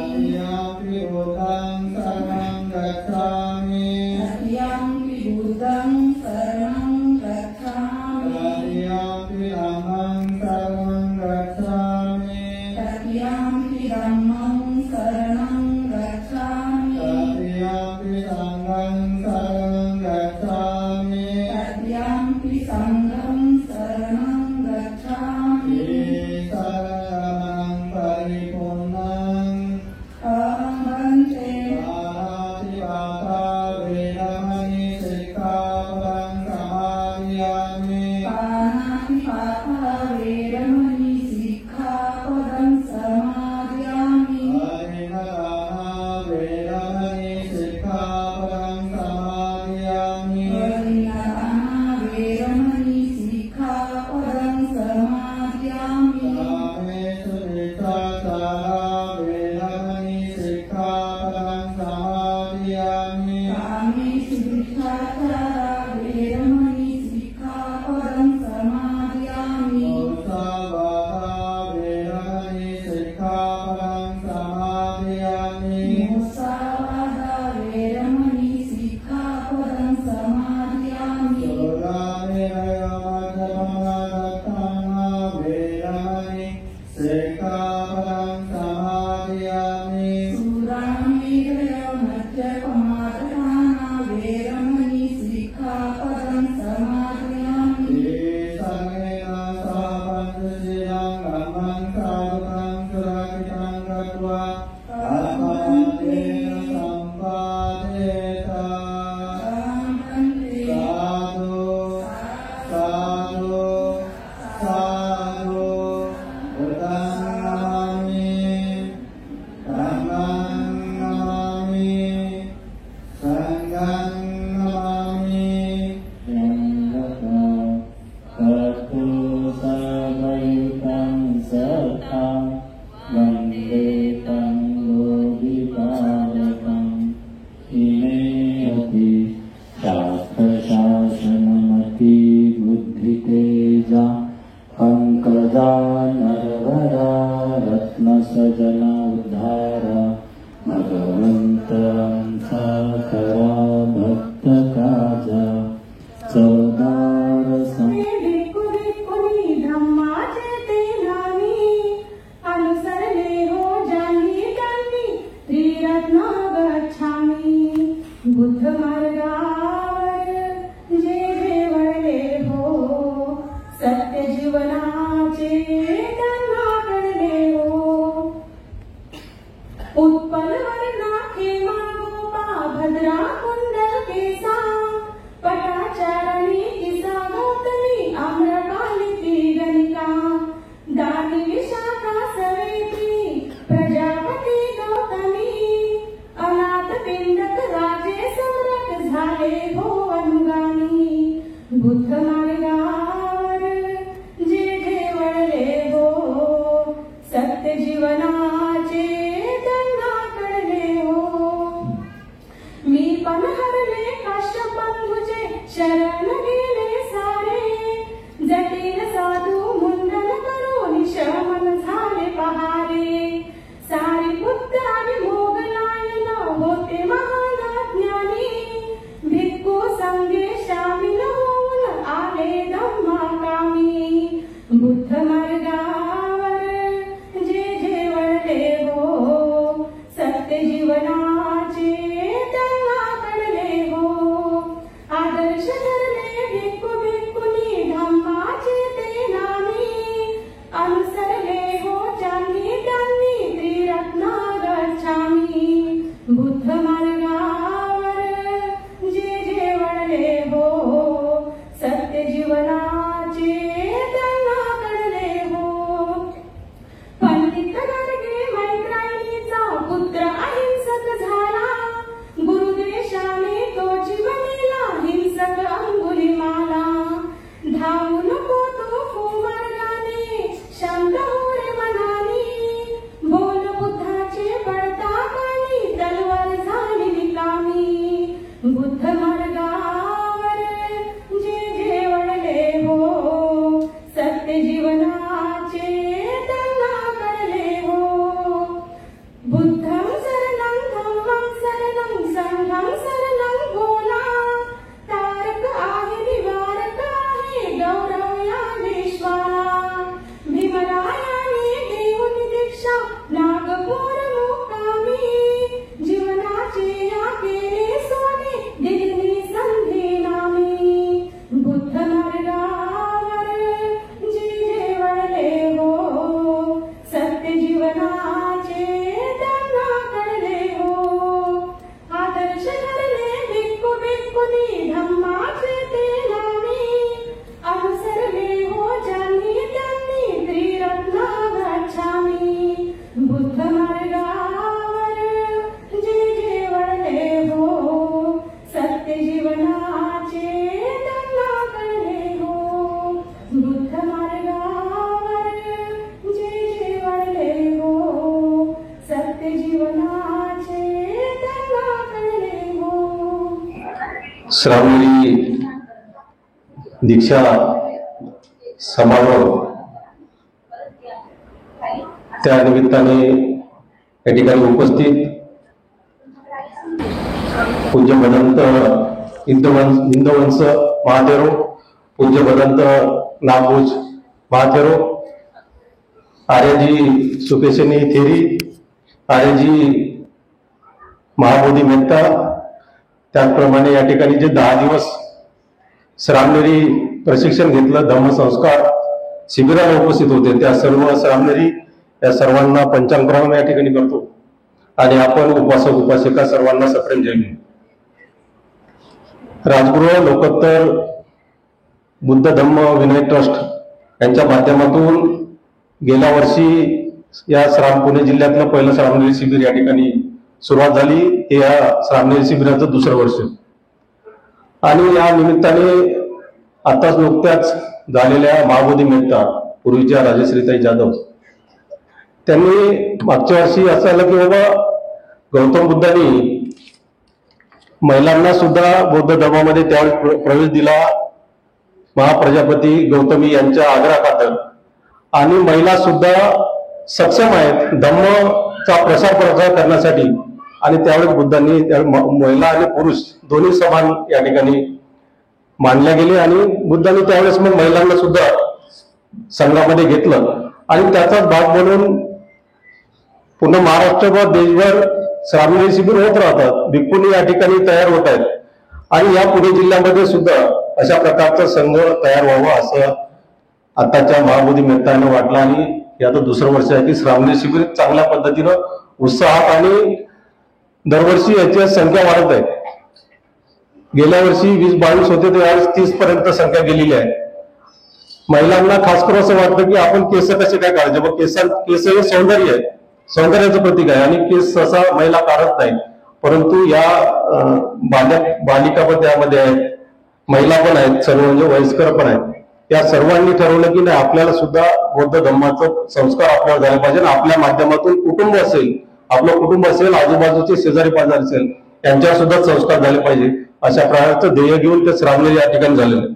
तृतीयम्पि बुद्धं शरणं गच्छामि तृतीयम्पि धम्मं शरणं गच्छामि तृतीयम्पि संघं शरणं गच्छामि तृतीयम्पि संघं शरणं गच्छामि शरणं परिपूर्णं अहं वन्दे पाणातिपाता वेरमणि सिक्खापदं समादयामि पाणातिपाता वेरमणि सिक्खापदं समादयामि हरिनाम वेरमणि सिक्खापदं समादयामि हरिनाम वेरमणि सिक्खापदं समादयामि कामेषु मिथ्याचारा वेरमणि सिक्खापदं समादयामि कामेषु मिथ्याचारा वेरमणि सिक्खापदं समादयामि मुसावादा वेरमणि सिक्खापदं समादयामि मुसावादा वेरमणि सिक्खापदं समादयामि सुरामेरयमधर्मरताना वेरमणि सिक्खापदं समादयामि सुरामेरयमध्यपमादधाना वेरमणि सिक्खापदं समादयामि सर्वेण सापञ्चशीलं ब्रह्मं साधुकं सुरक्षितं कृत्वा आत्मन्तेन सम्पादयेत साधु साधु बुद्धं नमामि धम्मं नमामि संघं नमामि कर्तु सर्वयुतं सतां वन्दे तं योगिपालकम् इमेऽपि शास्त्रशासनमति बुद्धितेजा पङ्कजा नरवरा रत्नसजना उद्धारा भगवन्तं साकरा भक्तकाजा चौदार धम्माचे ते नामी अनुसरले हो जानी त्यांनी त्रिरत्न गच्छामी बुद्ध मार्गावर जे वळले हो सत्य जीवनाचे त्यांना कळले हो उत्पल वर्णा खेमा गोपा भद्रा कुंडल केसा पटाचारणी किसा गौतमी आम्रपाली ती गणिका दानी विशाखा सवे श्रावणी दीक्षा समारोह त्या निमित्ताने या ठिकाणी उपस्थित पूज्य भदंत इंदवंश महाथेरो, पूज्य भदंत नागभुज महाथेरो, आर्यजी सुकेशनी थेरी, आर्यजी महाबोधी मेहता, त्याचप्रमाणे या ठिकाणी जे 10 दिवस श्रामनेरी प्रशिक्षण घेतलं, धम्मसंस्कार शिबिराला उपस्थित होते त्या सर्व श्रामनेरी या सर्वांना पंचांग प्रणाम या ठिकाणी करतो आणि आपण उपासक उपासिका सर्वांना सप्रेम जय हिंद. राजगृह लोकोत्तर बुद्ध धम्म विनय ट्रस्ट यांच्या माध्यमातून गेल्या वर्षी या पुणे जिल्ह्यातलं पहिलं श्रामनेरी शिबिर या ठिकाणी सुरुवात झाली. हे या श्रामनेरी शिबिराचं दुसरं वर्ष आणि या निमित्ताने आताच नुकत्याच झालेल्या महाबोधी मेहता पूर्वीच्या राजश्रीताई जाधव त्यांनी मागच्या वर्षी असं आलं की बाबा गौतम बुद्धांनी महिलांना सुद्धा बौद्ध धर्मामध्ये त्यावेळेस प्रवेश दिला महाप्रजापती गौतमी यांच्या आग्रहाखातर आणि महिला सुद्धा सक्षम आहेत धम्मचा प्रसार करण्यासाठी आणि त्यावेळेस बुद्धांनी महिला आणि पुरुष दोन्ही समान या ठिकाणी मानल्या गेले आणि बुद्धांनी त्यावेळेस मग महिलांना सुद्धा संघामध्ये घेतलं आणि त्याचाच भाग म्हणून पूर्ण महाराष्ट्रभर देशभर श्रामनेरी शिबिर होत राहतात. भिक्खुनी या ठिकाणी तयार होत आहेत आणि या पुणे जिल्ह्यामध्ये सुद्धा अशा प्रकारचा संघ तयार व्हावा असं आताच्या महाबोधी मेहतांना वाटलं आणि हे आता दुसरं वर्ष आहे की श्रामनेरी शिबिर चांगल्या पद्धतीनं उत्साहात आणि दरवर्षी याची संख्या वाढत आहे. गेल्या वर्षी 20-22 होते ते आज 30 पर्यंत संख्या गेलेली आहे. महिलांना खास करून असं वाटतं की आपण केस कसे काय काढायचे, मग केस हे सौंदर्य आहे, सौंदर्याचं प्रतीक आहे आणि केस सहसा महिला काढत नाही, परंतु या बालिका पण त्यामध्ये आहेत, महिला पण आहेत, सर्व म्हणजे वयस्कर पण आहेत. या सर्वांनी ठरवलं की नाही आपल्याला सुद्धा बौद्ध धर्माचा संस्कार आपल्याला झाला पाहिजे आणि आपल्या माध्यमातून कुटुंब असेल, आपलं कुटुंब असेल, आजूबाजूचे शेजारी पाजारी असेल यांच्यावर सुद्धा संस्कार झाले पाहिजे अशा प्रकारचं ध्येय घेऊन ते श्रामनेरी या ठिकाणी झालेलं आहे.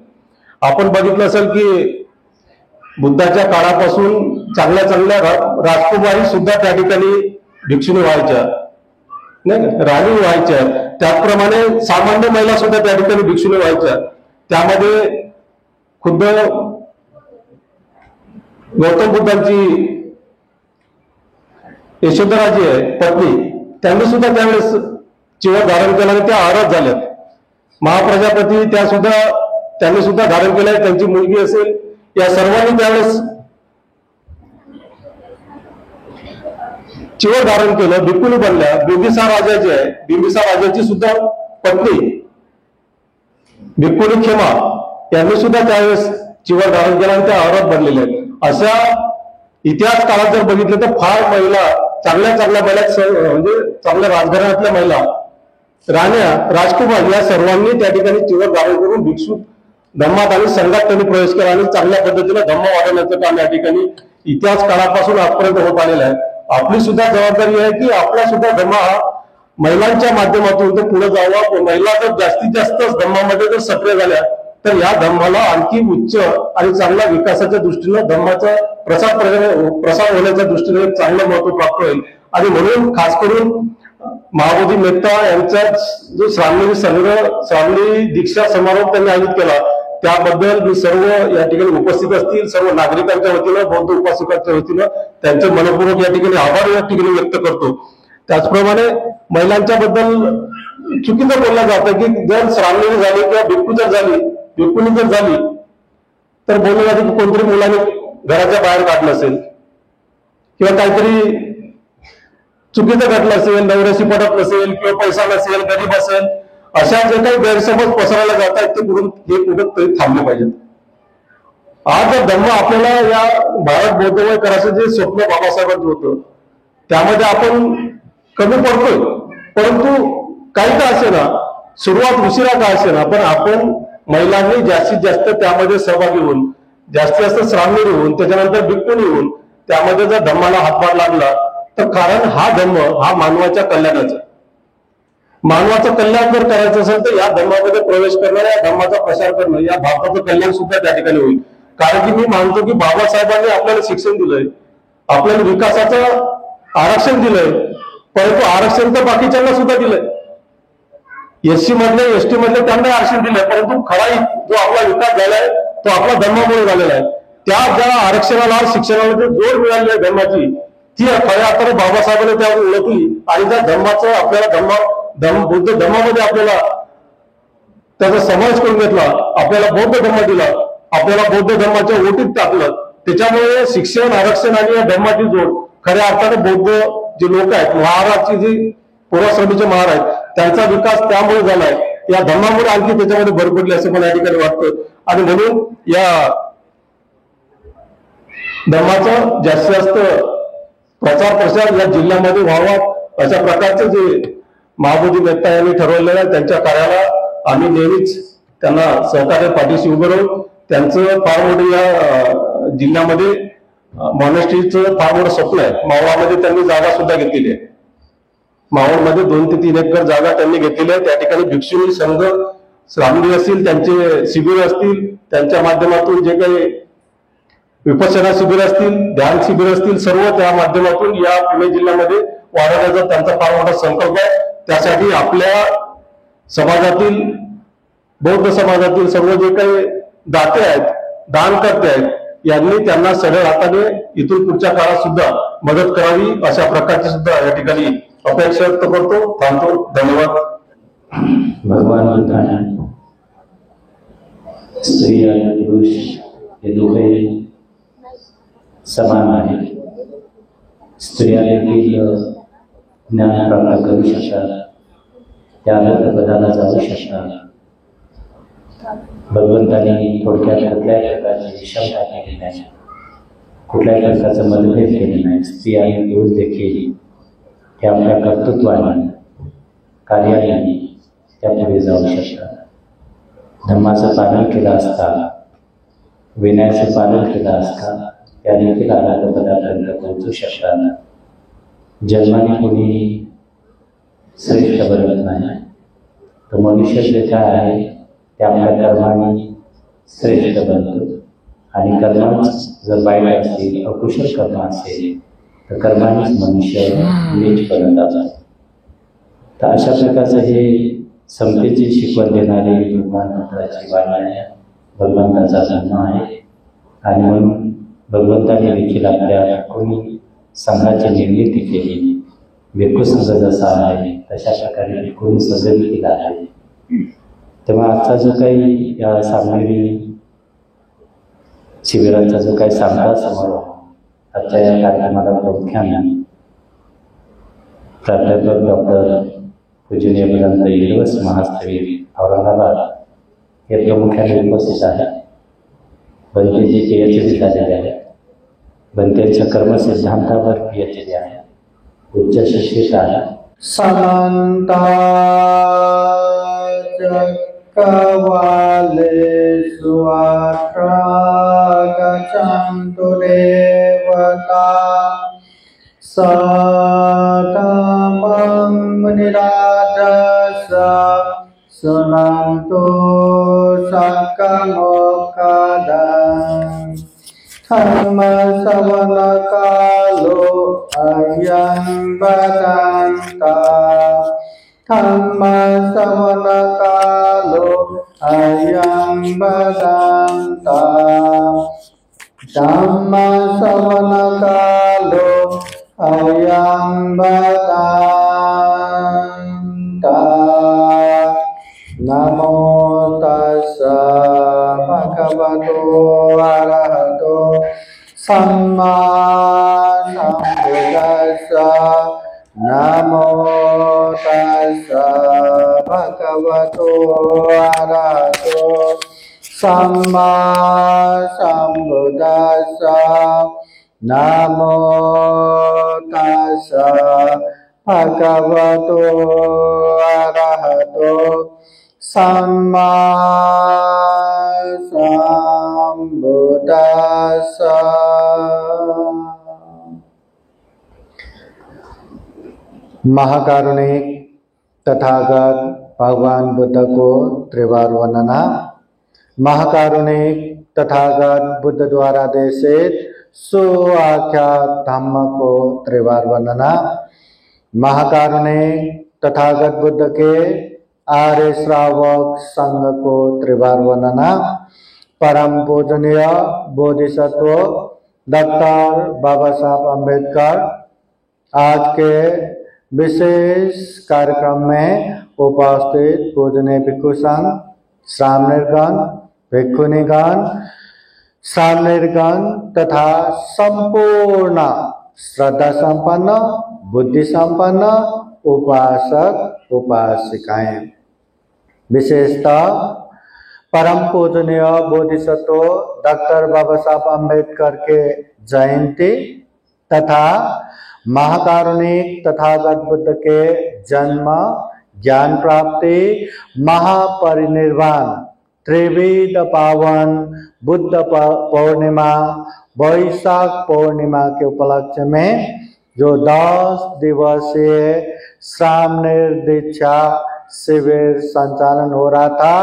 आपण बघितलं असेल की बुद्धाच्या काळापासून चांगल्या चांगल्या राजकुमारी सुद्धा त्या ठिकाणी भिक्षुणी व्हायच्या, नाही राणी व्हायच्या, त्याचप्रमाणे सामान्य महिला सुद्धा त्या ठिकाणी भिक्षुणी व्हायच्या. त्यामध्ये खुद्द गौतम बुद्धांची यशोधराजी आहे पत्नी, त्यांनी सुद्धा त्यावेळेस चिवर धारण केला आणि त्या आराध झाल्यात. महाप्रजापती त्यांनी सुद्धा धारण केलंय, त्यांची मुलगी असेल, या सर्वांनी त्यावेळेस चिवर धारण केलं, भिक्खुनी बनल्या. बिंबिसार राजाची आहे, बिंबिसार राजाची सुद्धा पत्नी भिक्खुनी खेमा यांनी सुद्धा त्यावेळेस चिवर धारण केला आणि त्या आराध बनलेल्या आहेत. अशा इतिहास काळात जर बघितलं तर फार महिला चांगल्या महिला म्हणजे चांगल्या राजघराण्यातल्या महिला, राण्या, राजकुमार या सर्वांनी त्या ठिकाणी चिवर धारण करून भिक्षू धर्मात आणि संघात त्यांनी प्रवेश केला आणि चांगल्या पद्धतीने धर्म वाढवण्याचं काम या ठिकाणी इतिहास काळापासून आजपर्यंत होत आलेलं आहे. आपली सुद्धा जबाबदारी आहे की आपला सुद्धा धर्म हा महिलांच्या माध्यमातून तो पुढे जावा. महिला जर जास्तीत जास्त धर्मामध्ये जर सक्रिय झाल्या तर या धर्माला आणखी उच्च आणि चांगल्या विकासाच्या दृष्टीनं धर्माचा प्रसार होण्याच्या दृष्टीने एक चांगलं महत्व प्राप्त होईल. आणि म्हणून खास करून महाबोधी मेहता यांचा जो श्रामनेरी दीक्षा समारोह त्यांनी आयोजित केला त्याबद्दल मी सर्व या ठिकाणी उपस्थित असतील सर्व नागरिकांच्या वतीनं, बौद्ध उपासकांच्या वतीनं त्यांचे मनपूर्वक या ठिकाणी आभार या ठिकाणी व्यक्त करतो. त्याचप्रमाणे महिलांच्या बद्दल चुकीचं बोललं जातं की जर श्रामनेरी झाली किंवा भिक्खुनी जर झाली तर बोललं जातं की कोणतरी मुलाने घराच्या बाहेर काढलं असेल किंवा काहीतरी चुकीचं घडलं असेल, नवऱ्याशी पडत नसेल किंवा पैसा नसेल, गरीब असेल, अशा जे काही गैरसमज पसरवले जात आहेत ते कुठं तरी थांबले पाहिजेत. आज जर धर्म आपल्याला या भारत बौद्धमय करायचं जे स्वप्न बाबासाहेबांचं होतं त्यामध्ये आपण कमी पडतोय, परंतु काही का असे ना, सुरुवात उशिरा का असे ना, पण आपण महिलांनी जास्तीत जास्त त्यामध्ये सहभागी होऊन जास्तीत जास्त श्रामनेरी होऊन त्याच्यानंतर भिक्खुनी होऊन त्यामध्ये जर धर्माला हातभार लागला तर कारण हा धर्म हा मानवाच्या कल्याणाचा मानवाचं कल्याण जर करायचं असेल तर या धर्मामध्ये प्रवेश करणं, या धर्माचा प्रसार करणं, या भारताचं कल्याण सुद्धा त्या ठिकाणी होईल. कारण की मी मानतो की बाबासाहेबांनी आपल्याला शिक्षण दिलंय, आपल्याला विकासाचं आरक्षण दिलंय, परंतु आरक्षण तर बाकीच्यांना सुद्धा दिलंय. एससी मधले, एसटी मधले त्यांना आरक्षण दिलंय, परंतु खरा जो आपला विकास झालाय तो आपला धर्मामुळे झालेला आहे. त्या ज्या आरक्षणाला, शिक्षणाला जे जोड मिळाली आहे धर्माची, ती खऱ्या अर्थाने बाबासाहेबांनी त्यावर ओळखली आणि त्या धर्माचं आपल्याला बुद्ध धर्मामध्ये आपल्याला त्याचा समावेश करून घेतला, आपल्याला बौद्ध धर्म दिला, आपल्याला बौद्ध धर्माच्या ओटीत टाकलं. त्याच्यामुळे शिक्षण, आरक्षण आणि या धर्माची जोड खऱ्या अर्थाने बौद्ध जे लोक आहेत, महाराजची जी पूर्वाश्रमीचे महार आहेत, त्यांचा विकास त्यामुळे झालाय. या धर्मामुळे आणखी त्याच्यामध्ये भर पडली असं मला या ठिकाणी वाटतं. आणि म्हणून या धर्माचा जास्तीत जास्त प्रचार प्रसार या जिल्ह्यामध्ये व्हावा अशा प्रकारचे जे महाबोधी मेहता यांनी ठरवलेलं आहे, त्यांच्या कार्याला आम्ही नेहमीच त्यांना सहकार्य पाठीशी उभं राहू. त्यांचं फार मोठं या जिल्ह्यामध्ये मॉनेस्ट्रीचं फार मोठं स्वप्न आहे. मावळामध्ये त्यांनी जागा सुद्धा घेतलेली आहे. मावळमध्ये 2 ते 3 एकर जागा त्यांनी घेतलेली आहे. त्या ठिकाणी भिक्षुणी संघ, श्रामणी असतील, त्यांचे शिबिर असतील, त्यांच्या माध्यमातून जे काही विपश्यना शिबिर असतील, ध्यान शिबिर असतील, सर्व त्या माध्यमातून या पुणे जिल्ह्यामध्ये वाढवण्याचा त्यांचा फार मोठा संकल्प आहे. त्यासाठी आपल्या समाजातील, बौद्ध समाजातील सर्व जे काही दाते आहेत, दानकर्ते आहेत, यांनी त्यांना सरळ हाताने इथून पुढच्या काळात सुद्धा मदत करावी अशा प्रकारची सुद्धा या ठिकाणी अपेक्षा व्यक्त करतो. थांबतो. धन्यवाद. भगवान बुद्धाने स्त्री आणि पुरुष हे दोघे समान आहेत. स्त्रिया देखील ज्ञान प्राप्त करू शकतात, त्या अनंत पदाला जाऊ शकतात. भगवंतांनी थोडक्यात कुठल्याही प्रकारची क्षमता केली नाही, कुठल्याही प्रकारचं मतभेद केले नाही. स्त्री आणि पुरुष देखील त्या आपल्या कर्तृत्वाने, कार्याने त्या पुढे जाऊ शकतात. धर्माचं पालन केलं असता, विनयाचं पालन केलं असता, त्या देखील अनंत पदापर्यंत पोहोचू शकतात. जन्माने कोणी श्रेष्ठ बनत नाही, तो मनुष्य जे काय आहे ते आपल्या कर्माने श्रेष्ठ बनतो. आणि कर्म जर वाईट असतील, अकुशल कर्म असेल तर कर्मानेच मनुष्य नीच बनत असतो. तर अशा प्रकारचं हे समतेची शिकवण देणारे भगवान बुद्धाची वाणी आहे, भगवंताचा धर्म आहे. आणि म्हणून भगवंताने देखील आपल्या कोणी संघाची निर्मिती केली. भिक्खू संघ जसा आहे तशा प्रकारे भिक्खूंनी संघ केला आहे. तेव्हा आजचा जो काही या सामनेरी शिबिराचा जो काही सांगता समारोह आजच्या या कार्यक्रमाला प्रामुख्याने प्राध्यापक डॉक्टर पूजनीय भदंत इरवस महास्थवीर औरंगाबाद हे प्रामुख्याने उपस्थित आहे. बंतेजी PhD झालेले आहे. बंतेच्या कर्मसिद्धांतावर PhD आहे. उच्च शिक्षित आहे. समंता चक्रवाले सुवात्रा गच्छन्तु देवता सततं मुनिराजसा सुनन्तु सकमोक्खदं धम्मश्रवणकालो अयं बदन्ता धम्मश्रवणकालो अयं बदन्ता धम्मश्रवणकालो अयं बदन्ता नमो तस्स भगवतो अरहतो सम्मा सम्बुद्धस्स नमो तस्स भगवतो अरहतो सम्मा सम्बुद्धस्स नमो तस्स भगवतो अरहतो सम्मा सम्बुद्धस्स. महाकारुणिक तथागत भगवान बुद्ध को त्रिवार वंदना। महाकारुणिक तथागत बुद्ध द्वारा देशित सुआख्यात धम्म को त्रिवार वंदना। महाकारुणिक तथागत बुद्ध के आर्य श्रावक संघ को त्रिवार वंदना। परम पूजनीय बोधिसत्व डॉक्टर बाबा साहब अम्बेडकर आज के विशेष कार्यक्रम में उपस्थित पूजनीय भिक्षु संघ, श्रामणेरगण, भिक्षुणीगण, श्रामणेरगण तथा संपूर्ण श्रद्धा संपन्न, बुद्धि संपन्न उपासक उपासिकाएं, विशेषतः परम पूजनीय बोधिसत्व डॉक्टर बाबा साहब अम्बेडकर के जयंती तथा महाकारुणिक तथागत बुद्ध के जन्म, ज्ञान प्राप्ति, महापरिनिर्वाण, त्रिविध पावन बुद्ध पूर्णिमा, वैशाख पूर्णिमा के उपलक्ष्य में जो 10 दिवसीय श्रामणेर दीक्षा शिविर संचालन हो रहा था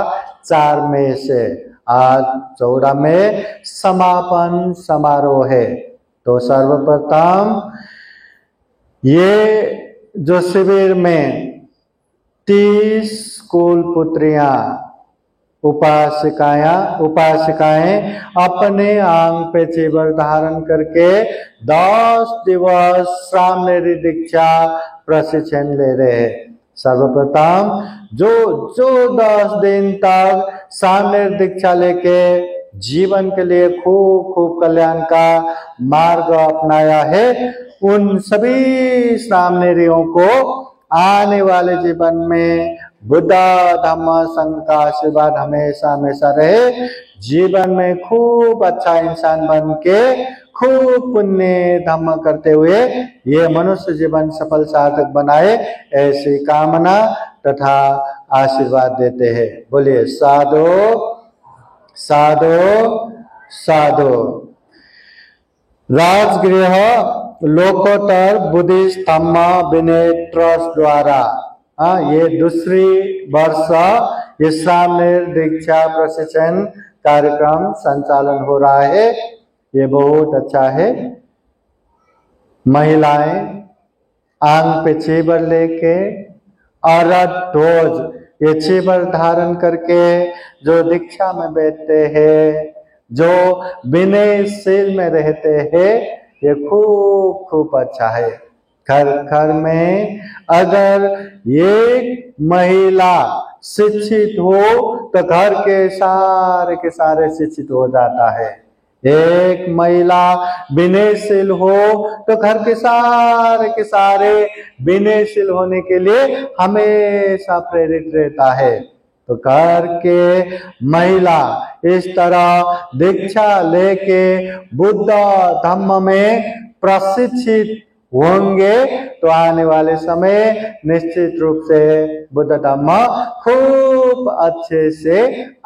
4 मई से आज 14 में समापन समारोह है। तो सर्वप्रथम ये जो शिविर में 30 स्कूल पुत्रियां उपासिकाएं अपने आंग पे चीवर धारण करके 10 दिवस श्रामणेरी दीक्षा प्रशिक्षण ले रहे हैं। सर्वप्रथम जो 10 दिन तक श्रामणेर दीक्षा लेके जीवन के लिए खूब कल्याण का मार्ग अपनाया है, उन सभी श्रामणेरियों को आने वाले जीवन में बुद्ध धम्म संघ का आशीर्वाद हमेशा हमेशा रहे। जीवन में खूब अच्छा इंसान बन के खूब पुण्य धम्म करते हुए ये मनुष्य जीवन सफल सार्थक बनाए, ऐसी कामना तथा आशीर्वाद देते हैं। बोलिए साधु साधु साधु। राजगृह लोकोत्तर बुद्धिस्ट धम्म विनय ट्रस्ट द्वारा ये दूसरी वर्ष ये श्रामणेर दीक्षा प्रशिक्षण कार्यक्रम संचालन हो रहा है। ये बहुत अच्छा है। महिलाएं आंग पे चीवर लेके और रोज ये चीवर धारण करके जो दीक्षा में बैठते हैं, जो विनयशील में रहते हैं, ये खूब अच्छा है। घर में अगर एक महिला शिक्षित हो तो घर के सारे शिक्षित हो जाता है। एक महिला विनयशील हो तो घर के सारे विनयशील होने के लिए हमेशा प्रेरित रहता है। तो घर के महिला इस तरह दीक्षा लेके बुद्ध धम्म में प्रशिक्षित होंगे तो आने वाले समय निश्चित रूप से बुद्ध धम्म खूब अच्छे से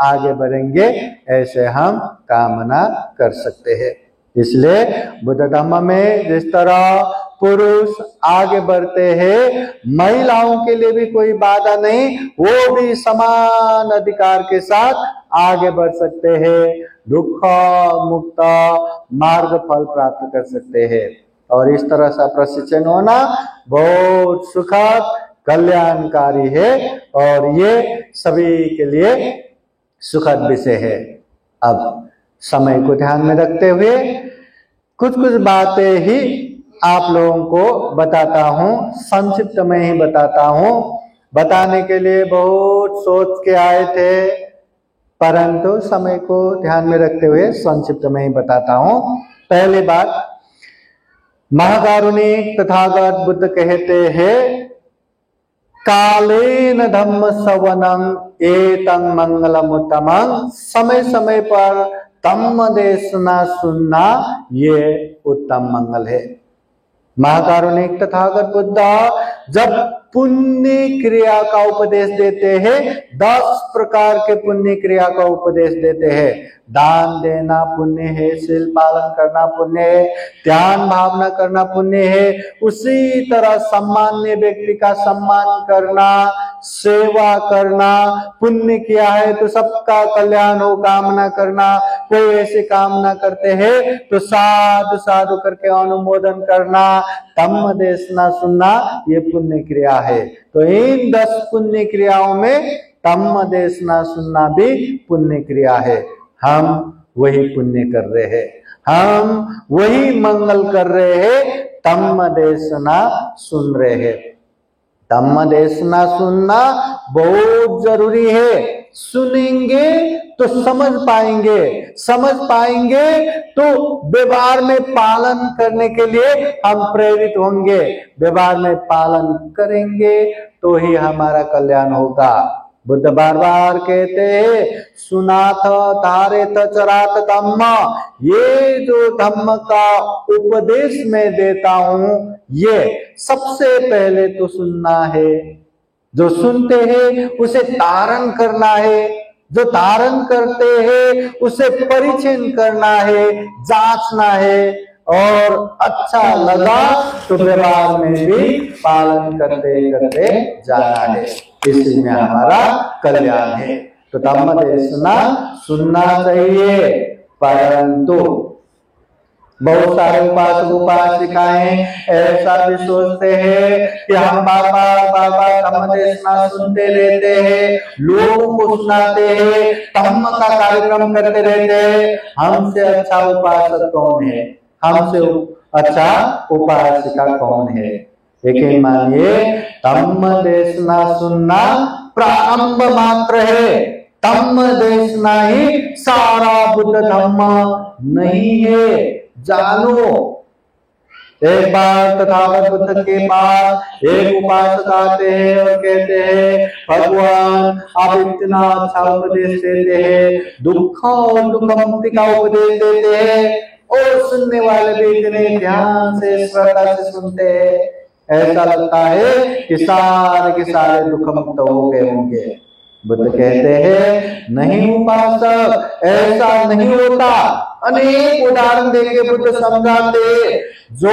आगे बढ़ेंगे, ऐसे हम कामना कर सकते हैं। इसलिए बुद्ध धम्म में जिस तरह पुरुष आगे बढ़ते हैं, महिलाओं के लिए भी कोई बाधा नहीं, वो भी समान अधिकार के साथ आगे बढ़ सकते हैं, दुख मुक्त मार्ग फल प्राप्त कर सकते हैं। और इस तरह से प्रशिक्षण होना बहुत सुखद कल्याणकारी है और ये सभी के लिए सुखद विषय है। अब समय को ध्यान में रखते हुए कुछ बातें ही आप लोगों को बताता हूँ, संक्षिप्त में ही बताता हूँ। बताने के लिए बहुत सोच के आए थे, परंतु समय को ध्यान में रखते हुए संक्षिप्त में ही बताता हूँ। पहली बात, महाकारुणिक तथागत बुद्ध कहते हैं, कालेन धम्म सवनं एतं मंगलम उत्तमं। समय समय पर धम्म देशना सुनना ये उत्तम मंगल है। महाकारुणिक तथागत बुद्ध जब पुण्य क्रिया का उपदेश देते हैं, 10 प्रकार के पुण्य क्रिया का उपदेश देते हैं। दान देना पुण्य है, शील पालन करना पुण्य है, ध्यान भावना करना पुण्य है। उसी तरह सामान्य व्यक्ति का सम्मान करना, सेवा करना पुण्य किया है तो सबका कल्याण हो कामना करना। कोई ऐसी कामना करते हैं तो साधु साधु करके अनुमोदन करना, धम्म देशना सुनना, ये पुण्य क्रिया है। तो इन 10 पुण्य क्रियाओं में धम्म देशना सुनना भी पुण्य क्रिया है। हम वही पुण्य कर रहे हैं, हम वही मंगल कर रहे हैं, धम्म देशना सुन रहे हैं। धम्म देशना सुनना बहुत जरूरी है। सुनेंगे तो समझ पाएंगे, समझ पाएंगे तो व्यवहार में पालन करने के लिए हम प्रेरित होंगे, व्यवहार में पालन करेंगे तो ही हमारा कल्याण होगा। बुद्ध बार बार कहते हैं सुनाथ धारेत चरात धम्म, ये जो धम्म का उपदेश मैं देता हूं ये सबसे पहले तो सुनना है, जो सुनते हैं उसे धारण करना है, जो धारण करते हैं उसे परिचय करना है, जांचना है, और अच्छा लगा तो व्यवहार में भी पालन करते करते जाना है। इसी में हमारा कल्याण है। तो धम्म देशना सुनना चाहिए, परंतु बहुत सारे उपासक उपासिकाएं ऐसा भी सोचते हैं कि हम बार बार धम्म देशना सुनते रहते हैं, लोगों को सुनाते हैं, धम्म का कार्यक्रम करते रहते हैं, हमसे अच्छा उपासक कौन है, हमसे अच्छा उपासिका कौन है। लेकिन मानिए धम्म देशना सुनना प्रारंभ मात्र है, धम्म देशना ही सारा बुद्ध धम्म नहीं है। जानो, एक बार तथागत बुद्ध के पास एक उपासक आते हैं और कहते हैं भगवान आप इतना अच्छा उपदेश देते हैं, दुख और दुख मुक्ति का उपदेश देते हैं, और सुनने वाले भी इतने ध्यान से श्रद्धा से सुनते हैं, ऐसा लगता है कि सारे के सारे दुख मुक्त हो गए होंगे। बुद्ध कहते हैं नहीं उपासक, ऐसा नहीं होता। अनेक उदाहरण देके बुद्ध समझाते, जो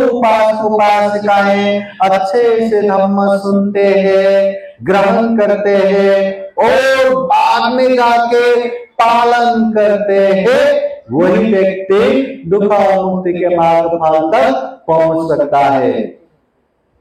उपासक उपासिकाएं अच्छे से धम्म सुनते हैं, ग्रहण करते हैं और बाद में जाके पालन करते हैं, वही व्यक्ति दुख और मुक्ति के मार्ग फल तक पहुंच सकता है।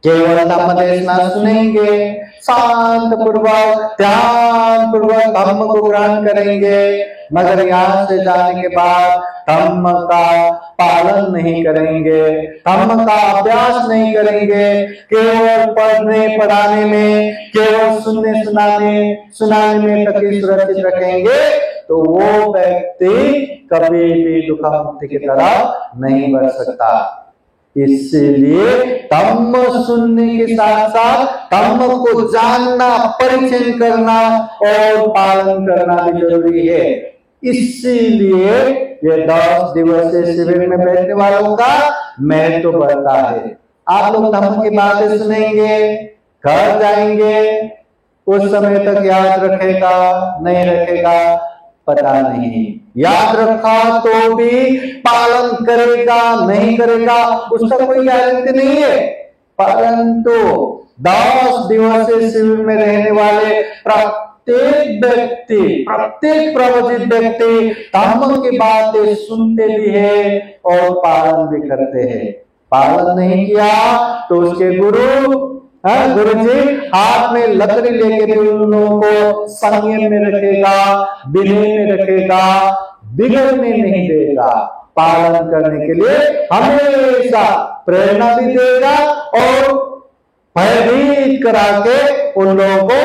केवल धम्म देशना सुनेंगे, शांत पूर्वक ध्यान पूर्वक धम्म को ग्रहण करेंगे, मगर यहाँ से जाने के बाद धम्म का पालन नहीं करेंगे, धम्म का अभ्यास नहीं करेंगे, केवल पढ़ने पढ़ाने में, केवल सुनने सुनाने में तक सुरक्षित रखेंगे, तो वो व्यक्ति कभी भी दुख मुक्ति की तरफ नहीं बढ़ सकता। इसलिए धम्म सुनने के साथ साथ धम्म को जानना, परिचय करना और पालन करना भी जरूरी है। इसीलिए ये 10 दिवसीय शिविर में बैठने वालों का महत्व बढ़ता है। आप लोग धम्म की बातें सुनेंगे, घर जाएंगे, उस समय तक याद रखेगा नहीं रखेगा पता नहीं, याद रखा तो भी पालन करेगा नहीं करेगा उसका कोई गारंटी नहीं है। परंतु 10 दिवसीय शिविर में रहने वाले प्रत्येक व्यक्ति, प्रत्येक प्रवचित व्यक्ति धम्म की बातें सुनते भी है और पालन भी करते हैं। पालन नहीं किया तो उसके गुरु जी हाथ में लकड़ी लेके भी उन लोगों को संयम में रखेगा, विनय में रखेगा, बिगड़ने नहीं देगा, पालन करने के लिए हमेशा प्रेरणा भी देगा और भयभीत करा के उन लोगों को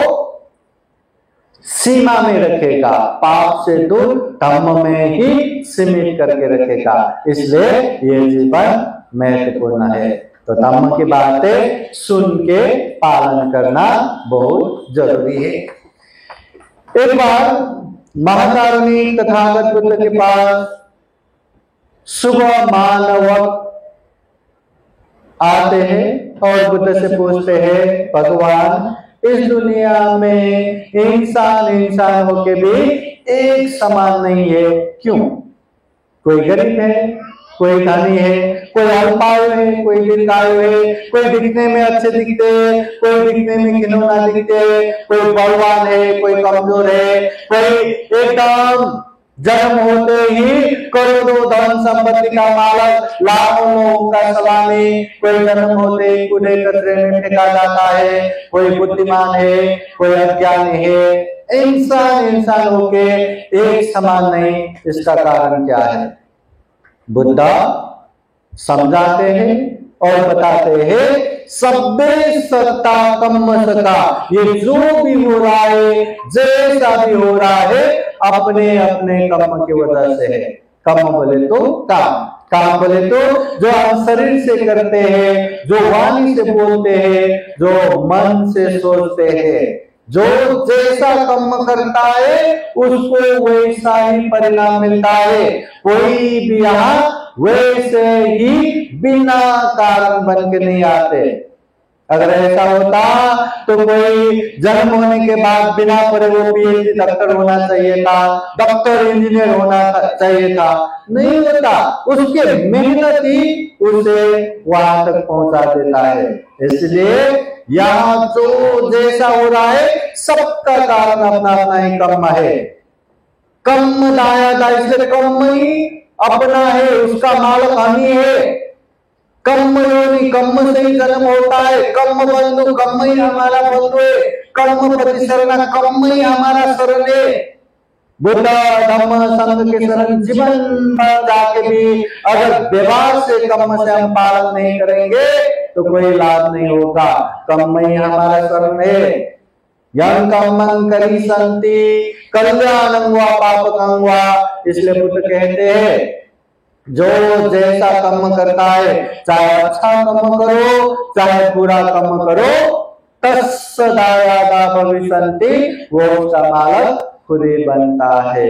सीमा में रखेगा, पाप से दूर धम्म में ही सीमित करके रखेगा। इसलिए ये जीवन महत्वपूर्ण है। तो धम्म की बातें सुन के पालन करना बहुत जरूरी है। एक बार महाकारुणिक तथागत बुद्ध के पास सुबह मानव आते हैं और बुद्ध से पूछते हैं भगवान इस दुनिया में इंसान होके भी एक समान नहीं है। क्यों? कोई गरीब है, कोई धनी है, कोई अल्पायु है, कोई दीर्घायु है, कोई दिखने में अच्छे दिखते हैं, कोई दिखने में घिनौना दिखते हैं, कोई बलवान है, कोई कमजोर है, कोई एकदम जन्म होते ही करोड़ों धन संपत्ति का मालक, लाखों लोगों का सलामी, कोई जन्म होते ही कूड़े कचरे में फेंका जाता है, कोई बुद्धिमान है, कोई अज्ञानी है। इंसान होके एक समान नहीं। इसका कारण क्या है? बुद्धा समझाते हैं और बताते हैं, सब्बे सत्ता कम्म सता, ये जो भी हो रहा है, जैसा भी हो रहा है, अपने अपने कर्म की वजह से है। कर्म बोले तो काम बोले तो जो हम शरीर से करते हैं, जो वाणी से बोलते हैं, जो मन से सोचते हैं। जो जैसा कर्म करता है उसको वैसा ही परिणाम मिलता है। कोई भी यहाँ वैसे ही बिना कारण बन के नहीं आते। अगर ऐसा होता तो कोई जन्म होने के बाद बिना पढ़े वो पीएचडी डॉक्टर होना चाहिए था, डॉक्टर इंजीनियर होना चाहिए था। नहीं होता। उसके मेहनत ही उसे वहां तक पहुंचा देता है। इसलिए यहाँ जो जैसा हो रहा है सबका कारण अपना अपना ही कर्म है। कर्म दाया था, इसलिए कर्म ही अपना है, उसका मालक हम ही है। कर्म योनि, कर्म से ही जन्म होता है। कर्म बंधु, कर्म ही हमारा बंधु है। कर्म प्रतिशरण, कर्म ही हमारा शरण है। बुद्ध धम्म संघ के शरण जीवन भर जाके भी अगर व्यवहार से कर्म से हम पालन नहीं करेंगे तो कोई लाभ नहीं होगा। कर्म ही हमारा शरण है। यं कर्मं करी संति कल्याणं वा पापकं वा। इसलिए बुद्ध कहते हैं जो जैसा कर्म करता है, चाहे अच्छा कर्म करो चाहे बुरा कर्म करो, तत्सदायादा भविष्यन्ति, वो उसका मालक खुद ही बनता है।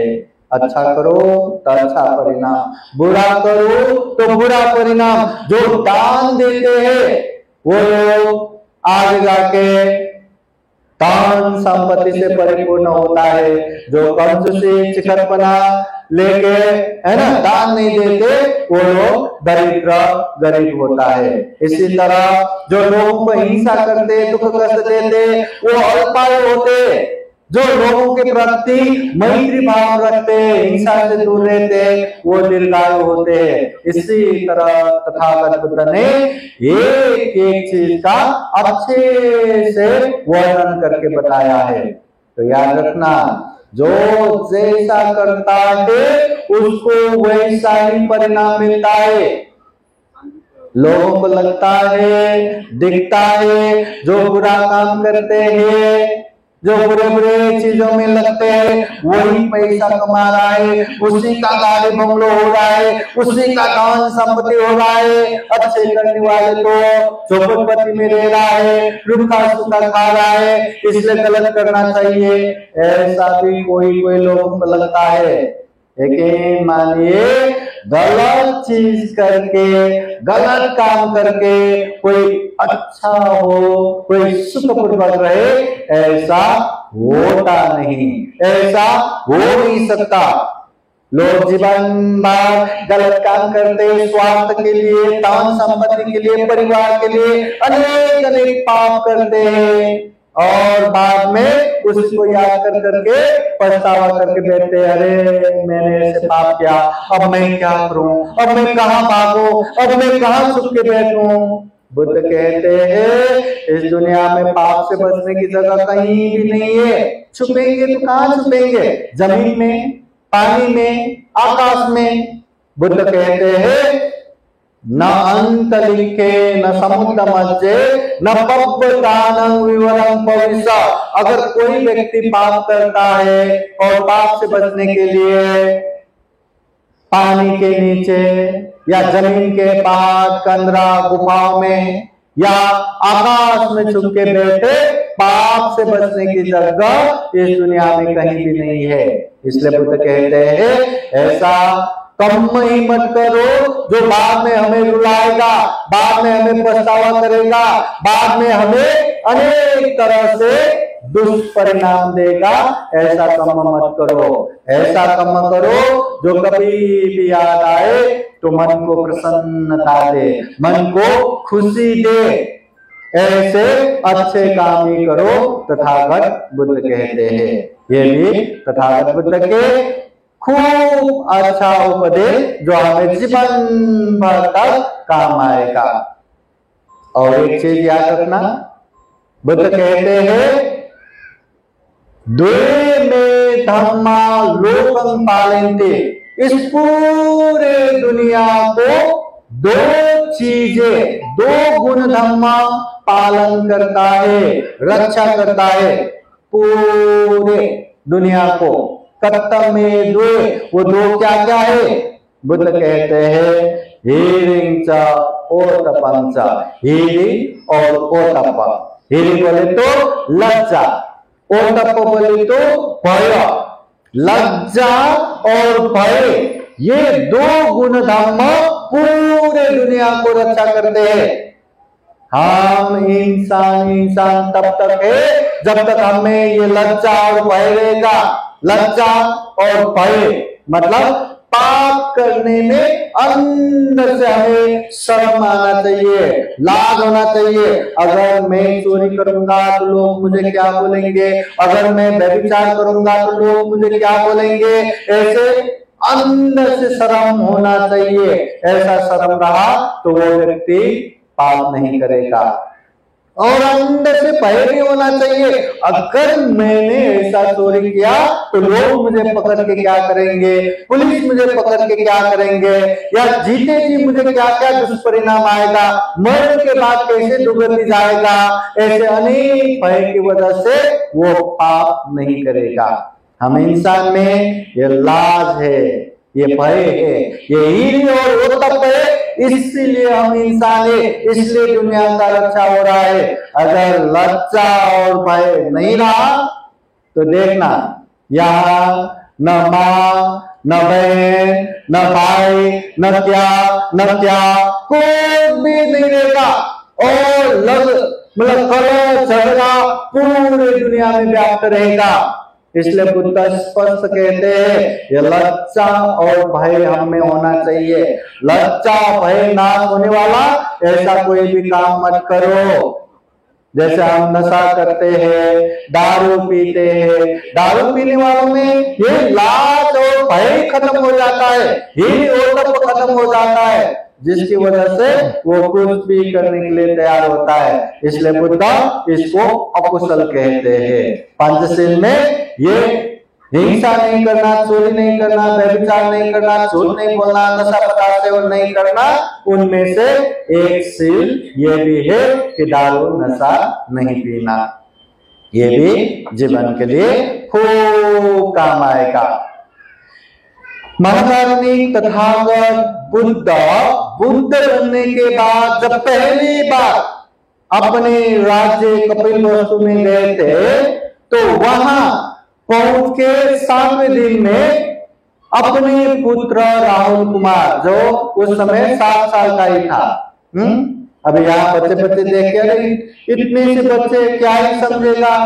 अच्छा करो तो अच्छा परिणाम, बुरा करो तो बुरा परिणाम। जो दान देते हैं वो लोग आगे जाके दान संपत्ति से परिपूर्ण होता है। जो कंजूसी चिकनपना लेके है ना दान नहीं देते वो लोग दरिद्र गरीब होता है। इसी तरह जो लोगों को हिंसा करते, दुख कष्ट देते, वो अल्पायु होते। जो लोगों के प्रति मैत्री भाव रखते, हिंसा से दूर रहते, वो दीर्घायु होते हैं। इसी तरह तथागत बुद्ध ने एक एक चीज का अच्छे से वर्णन करके बताया है। तो याद रखना, जो जैसा करता है उसको वैसा ही परिणाम मिलता है। लोगों को लगता है, दिखता है, जो बुरा काम करते हैं, जो बुरे बुरे चीजों में लगते हैं, वही पैसा कमा रहा है, उसी का गाड़ी बंगलो हो रहा है, उसी का धन संपत्ति हो रहा है। अच्छे करने वाले तो झोपड़पट्टी में रह रहा है, रूखा सूखा खा रहा है, इसलिए गलत करना चाहिए। ऐसा भी कोई कोई लोगों को लगता है। लेकिन मानिए गलत चीज करके, गलत काम करके कोई अच्छा हो, कोई सुखपूर्वक रहे, ऐसा होता नहीं, ऐसा हो नहीं सकता। लोग जीवन भर गलत काम करते, स्वार्थ के लिए, धन संपत्ति के लिए, परिवार के लिए अनेक अनेक पाप करते हैं और बाद में उसको याद कर करके पछतावा करके बैठते, अरे मैंने ऐसे पाप किया, अब मैं क्या करूं, अब मैं कहाँ भागूं, अब मैं कहाँ छुप के बैठूं। बुद्ध कहते हैं इस दुनिया में पाप से बचने की जगह कहीं भी नहीं है। छुपेंगे तो कहाँ छुपेंगे? जमीन में, पानी में, आकाश में। बुद्ध कहते हैं न अंत लिखे न समुद्र मध्य न पब्बतानं विवरं भविष्य। अगर कोई व्यक्ति पाप करता है और पाप से बचने के लिए पानी के नीचे या जमीन के पास, कंदरा, गुफाओं में या आकाश में छुप के बैठे, पाप से बचने की जगह इस दुनिया में कहीं भी नहीं है। इसलिए बुद्ध कहते हैं ऐसा कर्म ही मत करो जो बाद में हमें रुलाएगा, बाद में हमें पछतावा करेगा, बाद में हमें अनेक तरह से दुष्परिणाम देगा, ऐसा काम मत करो। ऐसा काम करो जो कभी भी याद आए तो मन को प्रसन्नता दे, मन को खुशी दे। ऐसे अच्छे काम ही करो, तथागत बुद्ध कहते हैं। ये भी तथागत बुद्ध के खूब अच्छा उपदेश जो हमें जीवन भर तक काम आएगा। और एक चीज याद रखना, बुद्ध कहते हैं द्वे में धम्मा लोकं पालन्ते, इस पूरे दुनिया को दो चीजें, दो गुण धम्मा पालन करता है, रक्षा करता है पूरे दुनिया को। कत्तम में द्वे, वो दो क्या क्या है? बुद्ध कहते हैं हीरिंग च ओतपं च, हीरी और ओतप। हीरी बोले तो लज्जा, ओतप बोले तो भय। लज्जा और भय, ये दो गुण धर्म पूरे दुनिया को रक्षा करते हैं। हम इंसान तब तक है जब तक हमें ये लज्जा और भय रहेगा। लज्जा और भय मतलब पाप करने में अंदर से हमें शर्म आना चाहिए, लाज होना चाहिए। अगर मैं चोरी करूंगा तो लोग मुझे क्या बोलेंगे, अगर मैं व्यभिचार करूंगा तो लोग मुझे क्या बोलेंगे, ऐसे अंदर से शर्म होना चाहिए। ऐसा शर्म रहा तो वो व्यक्ति पाप नहीं करेगा। और अंदर से भय भी होना चाहिए, अगर मैंने ऐसा चोरी किया तो लोग मुझे पकड़ के क्या करेंगे, पुलिस मुझे पकड़ के क्या करेंगे, या जीते जी मुझे क्या क्या दुष्परिणाम आएगा, मरने के बाद कैसे दुर्गति जाएगा। ऐसे अनेक भय की वजह से वो पाप नहीं करेगा। हम इंसान में ये लाज है, ये भय है, ये ईर्ष्या और ओतप है, इसलिए हम इंसान है, इसलिए दुनिया का रक्षा हो रहा है। अगर लज्जा और भय नहीं रहा तो देखना यहाँ न माँ, न बहन, न भाई, न क्या कोई भी नहीं रहेगा। और मतलब कलह झगड़ा पूरी दुनिया में व्याप्त रहेगा। इसलिए बुद्ध स्पष्ट कहते हैं ये लज्जा और भय हम में होना चाहिए। लज्जा भय नाश होने वाला ऐसा कोई भी काम मत करो। जैसे हम नशा करते हैं, दारू पीते हैं, दारू पीने वालों में ये लाज और भय खत्म हो जाता है, ये ओतप खत्म हो जाता है, जिसकी वजह से वो कुछ भी करने के लिए तैयार होता है। इसलिए बुद्ध इसको अकुशल कहते हैं। पंचशील में ये हिंसा नहीं करना, चोरी नहीं करना, व्यभिचार नहीं करना, झूठ नहीं बोलना, नशा पदार्थ सेवन नहीं करना, उनमें से एक शील ये भी है कि दारू नशा नहीं पीना। ये भी जीवन के लिए खूब काम आएगा। महारानी तथागत बुद्ध बनने के बाद जब पहली बार अपने राज्य कपिलवस्तु में गए थे तो वहां पहुंच के 7वें दिन में अपने पुत्र राहुल कुमार, जो उस समय 7 साल का ही था, अब यहाँ बच्चे देख के अरे इतने से बच्चे क्या ही समझेगा।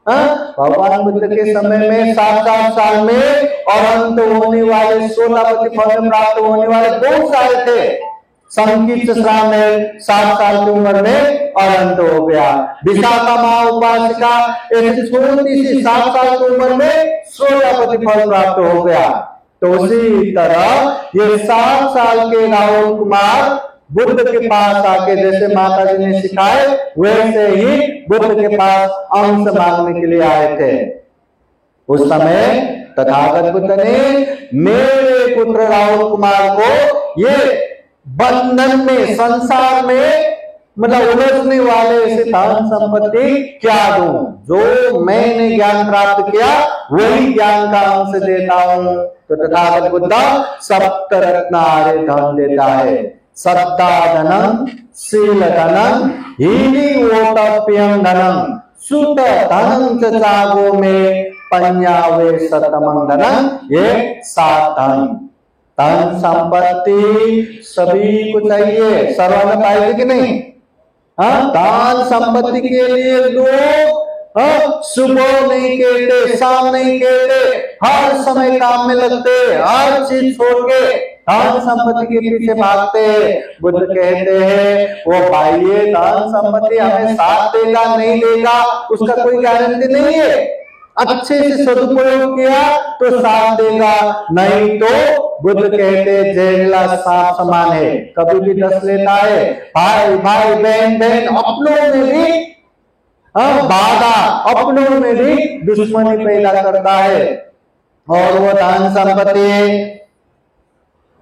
भगवान बुद्ध के समय में 7 साल में और अंत होने वाले 16 फल में प्राप्त होने वाले बहुत सारे थे। संकीर्त श्राम में 7 साल की उम्र में और अंत हो गया। विशाखा माँ उपासिका ऐसी छोटी सी 7 साल की उम्र में 16 फल प्राप्त हो गया। तो उसी तरह ये 7 साल के राहुल कुमार बुद्ध के पास आके जैसे माता जी ने सिखाए वैसे ही बुद्ध के पास अंश मांगने के लिए आए थे। उस समय तथागत बुद्ध ने मेरे पुत्र राहुल कुमार को ये बंधन में, संसार में मतलब उलझने वाले ऐसे धन संपत्ति क्या दूं, जो मैंने ज्ञान प्राप्त किया वही ज्ञान का अंश देता हूं। तो तथागत बुद्ध सप्तरत्न आर्य धन देता है। सत्ता धनम, शील धनम, हीरी ओतप्यम धनम, सुत धनम चागो में पंजावे सतमं धनम, ये 7 धन। धन संपत्ति सभी को चाहिए, सर्वांग पाएगी कि नहीं? दान संपत्ति के लिए लोग सुबह नहीं कहते, शाम नहीं कहते, हर समय काम में लगते, हर चीज छोड़ के धन संपत्ति के पीछे भागते। बुद्ध कहते हैं वो बाह्य धन संपत्ति हमें साथ देगा नहीं देगा उसका कोई गारंटी नहीं है। अच्छे से सदुपयोग किया तो साथ देगा, नहीं तो बुद्ध कहते जहरीला सांप समान है, कभी भी डस लेता है। भाई भाई बहन बहन अपनों में भी बाधा, अपनों में भी दुश्मनी पैदा करता है। और वो धन संपत्ति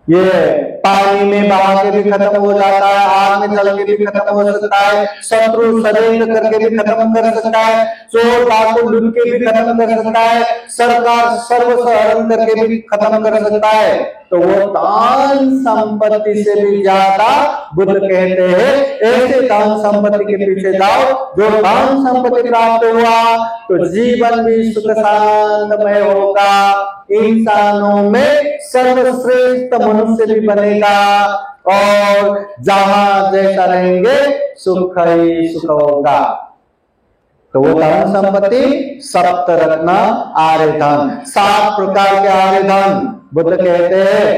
ये पानी में बहा के भी खत्म हो जाता है, आग में जल के भी खत्म हो सकता है, शत्रु षड्यंत्र करके भी खत्म कर सकता है, चोर डाकू लूट के भी खत्म कर सकता है, सरकार सर्वसहरण करके भी खत्म कर सकता है। तो वो धन संपत्ति से भी ज्यादा बुद्ध कहते हैं ऐसे धन संपत्ति के पीछे जाओ। जो धन संपत्ति प्राप्त हुआ तो जीवन भी सुख शांतमय होगा, इंसानों में सर्वश्रेष्ठ मनुष्य भी बनेगा और जहां जैसा रहेंगे सुख ही सुख होगा। तो वो धन संपत्ति सप्त रत्न आर्य धन, 7 प्रकार के आर्य धन बुद्ध कहते हैं।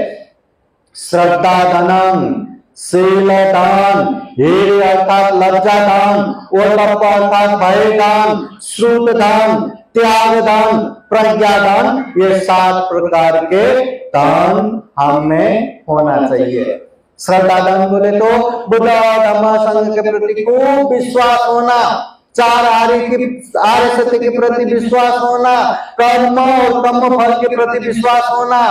श्रद्धा धनम, शील दान, हीर अर्थात लज्जा दान, ओतप्प अर्थात भय दान, श्रुत दान, त्याग दान, प्रज्ञा दान, ये 7 प्रकार के दान हमें होना चाहिए। श्रद्धा दान बोले तो बुद्ध धम्म संघ के प्रति खूब विश्वास होना, 4 आर्य सत्य के प्रति विश्वास होना, कर्म और कर्म फल के प्रति विश्वास होना।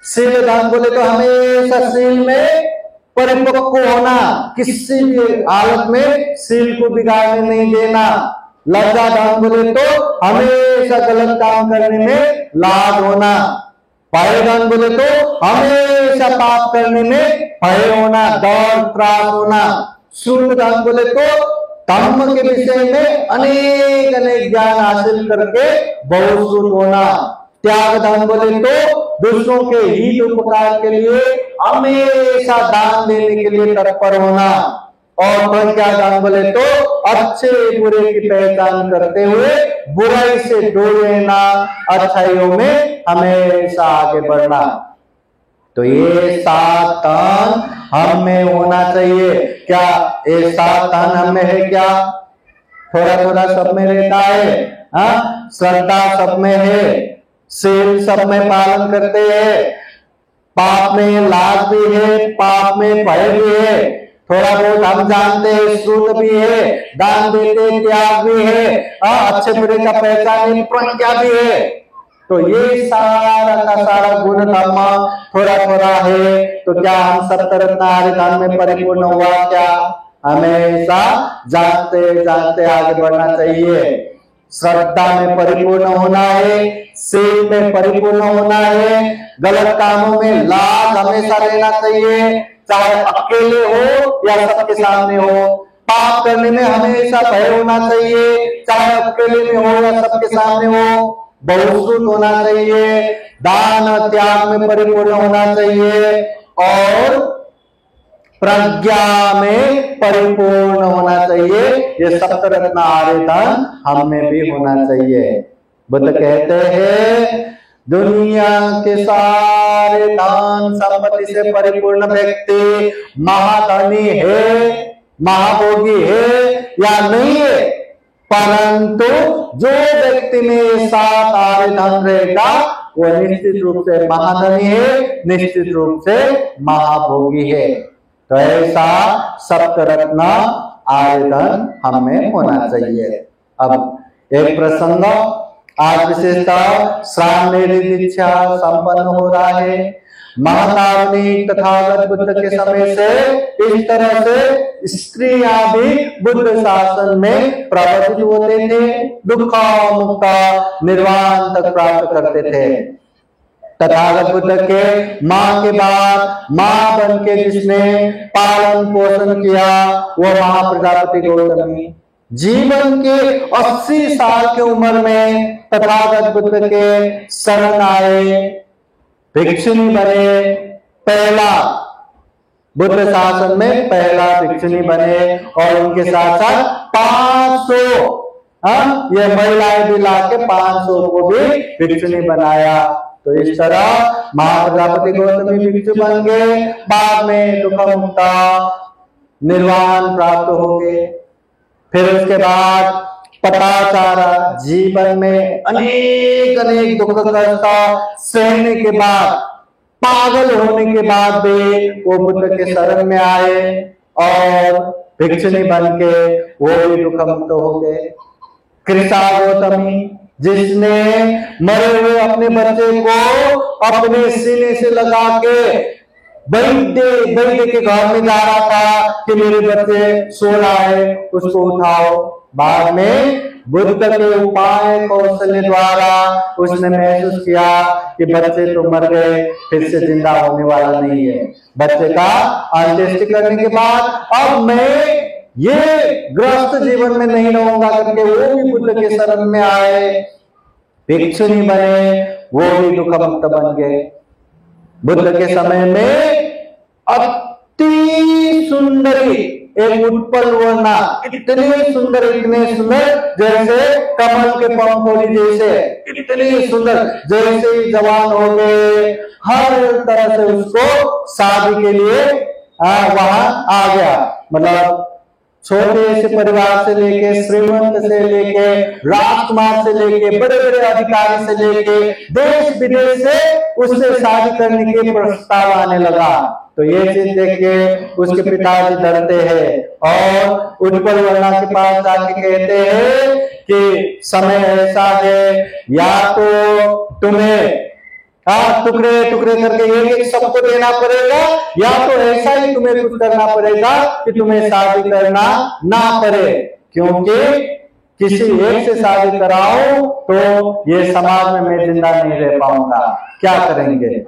शील दान बोले तो हमेशा शील में परिपक्व होना, किसी भी हालत में शील को बिगाड़ने नहीं देना। लज्जा दान बोले तो हमेशा गलत काम करने में लाज होना। भय दान बोले तो हमेशा पाप करने में भय होना, डर त्रास होना। श्रुत दान बोले तो धर्म के विषय में अनेक अनेक ज्ञान हासिल करके बहुत श्रुत होना। त्याग दान बोले तो दूसरों के हित उपकार के लिए हमेशा दान देने के लिए तत्पर होना। और प्रज्ञा दान बोले तो अच्छे बुरे की पहचान करते हुए बुराई से दूर रहना, अच्छाइयों में हमेशा आगे बढ़ना। तो ये 7 दान हम में होना चाहिए। क्या ये 7 दान हम में है? क्या थोड़ा थोड़ा सब में रहता है? श्रद्धा सब में है, शील सब में पालन करते हैं, पाप में लाज भी है, पाप में भय भी है, थोड़ा बहुत हम जानते हैं, श्रुत भी है, दान देते, त्याग भी है, अच्छे बुरे का पहचान, प्रज्ञा भी है। तो ये सारा का सारा गुण धर्म थोड़ा थोड़ा है। तो क्या हम सप्तरत्न आर्य धन में परिपूर्ण हुआ? क्या हमेशा जानते जानते आगे बढ़ना चाहिए। श्रद्धा में परिपूर्ण होना है, शील में परिपूर्ण होना है, गलत कामों में लाज हमेशा रहना चाहिए, चाहे अकेले हो या सबके सामने हो। पाप करने में हमेशा भय होना चाहिए, चाहे अकेले में हो या सबके सामने हो। बहुश्रुत होना चाहिए, दान त्याग में परिपूर्ण होना चाहिए और प्रज्ञा में परिपूर्ण होना चाहिए। ये सप्तरत्न आर्य धन हम में भी होना चाहिए। बुद्ध कहते हैं दुनिया के सारे धन संपत्ति से परिपूर्ण व्यक्ति महाधनी है, महाभोगी है या नहीं है, परंतु जो व्यक्ति में 7 आर्य धन रहेगा वो निश्चित रूप से महाधनी है, निश्चित रूप से महाभोगी है। तो ऐसा सप्तरत्न आर्य धन हमें होना चाहिए। अब एक प्रसंग, आज विशेषतः श्रावणी दीक्षा संपन्न हो रहा है। महातावनी तथागत बुद्ध के समय से इस तरह से स्त्रियां भी बुद्ध शासन में प्रवर्तित होते थे, दुख मुक्त निर्वाण तक प्राप्त करते थे। तथागत बुद्ध के माँ के बाद माँ बन के जिसने पालन पोषण किया वो महाप्रजापति गौतमी जीवन के 80 साल की उम्र में तथागत बुद्ध के शरण आए, भिक्षुनी बने, पहला बुद्ध शासन में पहला भिक्षुनी बने और उनके साथ साथ 500 ये महिलाएं भी लाके 500 को भी भिक्षुनी बनाया। तो इस तरह महाप्रजापति गौतमी भिक्षु बन गए, बाद में दुख मुक्त निर्वाण प्राप्त हो गए। फिर उसके बाद पटाचारा जीवन में अनेक अनेक दुख कष्ट सहने के बाद, पागल होने के बाद भी वो बुद्ध के शरण में आए और भिक्षुनी बन के वो भी दुख मुक्त हो गए। कृषा गौतमी जिसने मरे हुए अपने बच्चे को अपने सीने से लगा के वैद्य के घर में जा रहा था कि मेरे बच्चे सो रहा है, उसको उठाओ। बाद में बुद्ध के उपाय कौशल द्वारा उसने महसूस किया कि बच्चे तो मर गए, फिर से जिंदा होने वाला नहीं है। बच्चे का अंत्येष्टि करने के बाद अब मैं ये ग्रस्त जीवन में नहीं रहूंगा करके वो भी बुद्ध के शरण में आए, भिक्षुनी बने, वो भी दुख मुक्त बन गए। बुद्ध के समय में अति सुंदरी एक उत्पल वर्णा, इतने सुंदर जैसे कमल के पंखोड़ी जैसे, इतनी सुंदर, जैसे ही जवान हो गए हर तरह से उसको शादी के लिए वहां आ गया। मतलब छोटे से परिवार से लेके, श्रीमंत से लेके, राजकुमार से लेके, बड़े बड़े अधिकारी से लेके, देश विदेश से उससे शादी करने के प्रस्ताव आने लगा। तो ये चीज देख के उसके पिताजी डरते हैं और उत्पल वर्णा के पास जाके कहते हैं कि समय ऐसा है, या तो तुम्हें टुकड़े टुकड़े करके एक सबको देना पड़ेगा, या तो ऐसा ही तुम्हें कुछ करना पड़ेगा कि तुम्हें शादी करना ना पड़े, क्योंकि किसी एक से शादी कराओ तो ये समाज में मैं जिंदा नहीं रह पाऊंगा, क्या करेंगे।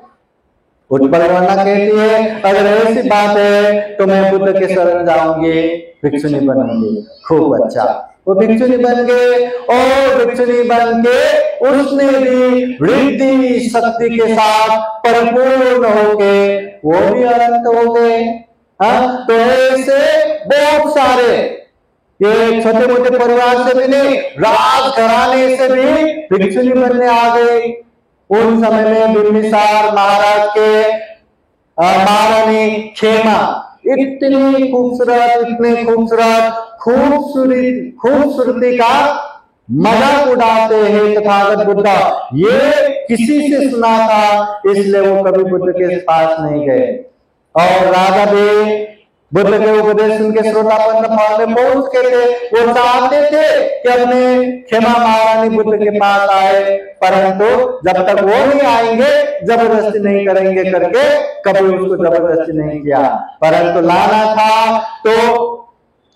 उत्पल वर्णा कहती है अगर ऐसी बात है तो मैं बुद्ध के शरण जाऊंगी, भिक्षुनी बनूंगी। खूब अच्छा, वो भिक्षुनी बन गए और भिक्षुनी बन के उसने भी रिद्धि शक्ति के साथ परिपूर्ण होके वो भी अनंत हो गए। तो ऐसे बहुत सारे ये छोटे मोटे परिवार से भी नहीं, राजघराने से भी भिक्षुनी बनने आ गए। उन समय में बिंबिसार महाराज के महारानी खेमा इतनी खूबसूरत, इतने खूबसूरती का मजाक उड़ाते हैं तथागत बुद्ध। ये किसी से सुना था, इसलिए वो कभी बुद्ध के पास नहीं गए। और राजा भी बुद्ध के उपदेश सुन के श्रोतापन्न भाव में पहुंच गए थे। वो चाहते थे कि अपने खेमा महारानी बुद्ध के पास आए, परंतु जब तक वो नहीं आएंगे जबरदस्ती नहीं करेंगे करके कभी उसको जबरदस्ती नहीं किया। परंतु लाना था तो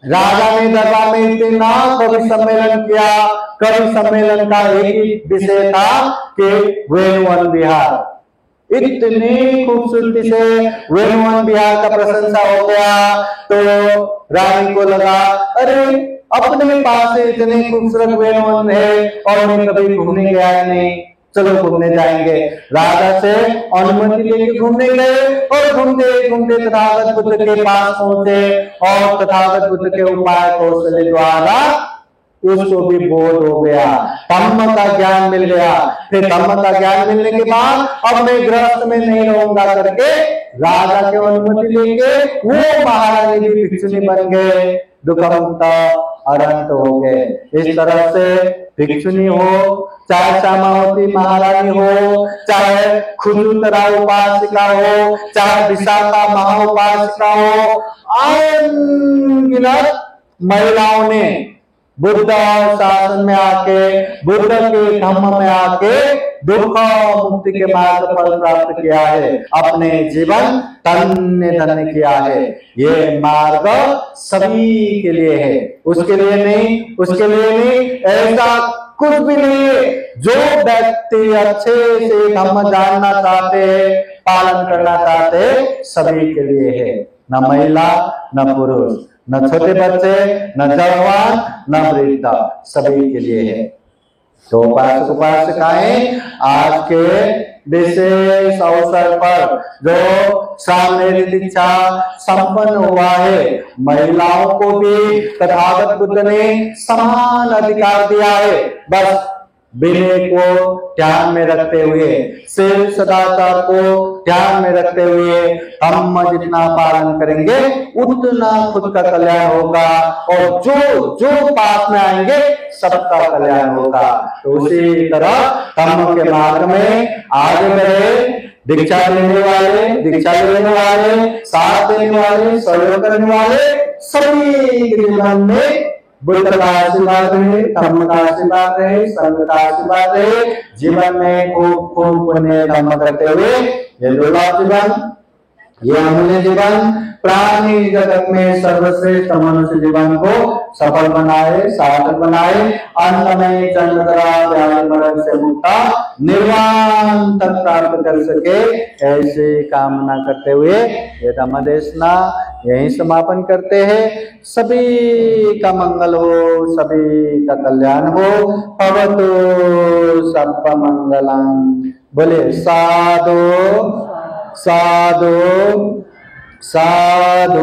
राजा ने दरबार में इतना कवि सम्मेलन किया। कवि सम्मेलन का एक ही विषय था कि वेणुवन विहार। इतनी खूबसूरती से वेणुवन विहार का प्रशंसा हो गया तो रानी को लगा अरे अपने पास इतने खूबसूरत वेणुवन है और मैं कभी घूमने गया नहीं, चलो घूमने जाएंगे। राजा से अनुमति लेके घूमने गए और घूमते घूमते तथागत बुद्ध के पास पहुंचे और तथागत बुद्ध के उपाय कौशल द्वारा उसको भी बोध हो गया, धम्म का ज्ञान मिल गया। फिर धम्म का ज्ञान मिलने के बाद अब मैं गृहस्थ में नहीं रहूंगा करके राजा के अनुमति लेके वो महारानी भी भिक्षुनी बन गए, दुखमुक्त अनंत हो गए। इस तरह से भिक्षुनी हो, चाहे श्यामावती महारानी हो, चाहे खुजुतरा उपासिका हो, चाहे विशाखा महाउपासिका हो, अनगिनत महिलाओं ने बुद्ध शासन में आके, बुद्ध के धम्म में आके दुख मुक्ति के मार्ग फल प्राप्त किया है, अपने जीवन धन्य धन्य किया है। ये मार्ग सभी के लिए है, उसके लिए नहीं, ऐसा कुछ भी नहीं है। जो व्यक्ति अच्छे से धम्म जानना चाहते हैं, पालन करना चाहते हैं, सभी के लिए है। न महिला, न पुरुष, न छोटे बच्चे, न जवान, न वृद्ध, सभी के लिए है। तो उपासक उपासिकाएं आज के विशेष अवसर पर जो सामने दीक्षा संपन्न हुआ है, महिलाओं को भी तथागत बुद्ध ने समान अधिकार दिया है। बस विनय को ध्यान में रखते हुए, शिव सदाचार को ध्यान में रखते हुए हम जितना पालन करेंगे उतना खुद का कल्याण होगा, और जो जो पास में आएंगे सबका कल्याण होगा। तो उसी तरह धर्म के मार्ग में आगे बढ़े, दीक्षा लेने वाले, दीक्षा लेने वाले, साथ देने वाले, सहयोग करने वाले सभी के जीवन में बुद्ध का आशीर्वाद रहे, धर्म का आशीर्वाद रहे, संघ का आशीर्वाद रहे। जीवन में खूब खूब पुण्य कर्म करते हुए ये दुर्लभ जीवन, ये अमूल्य जीवन, प्राणी जगत में सर्वश्रेष्ठ मनुष्य जीवन को सफल बनाए, सार्थक बनाए, अंत में चंद्रधरा व्याधि मरण से मुक्ता निर्वाण तक प्राप्त कर सके, ऐसी कामना करते हुए ये धम्मदेशना यही समापन करते हैं। सभी का मंगल हो, सभी का कल्याण हो। भवतु सब मंगलम। बोले साधु साधु साधु।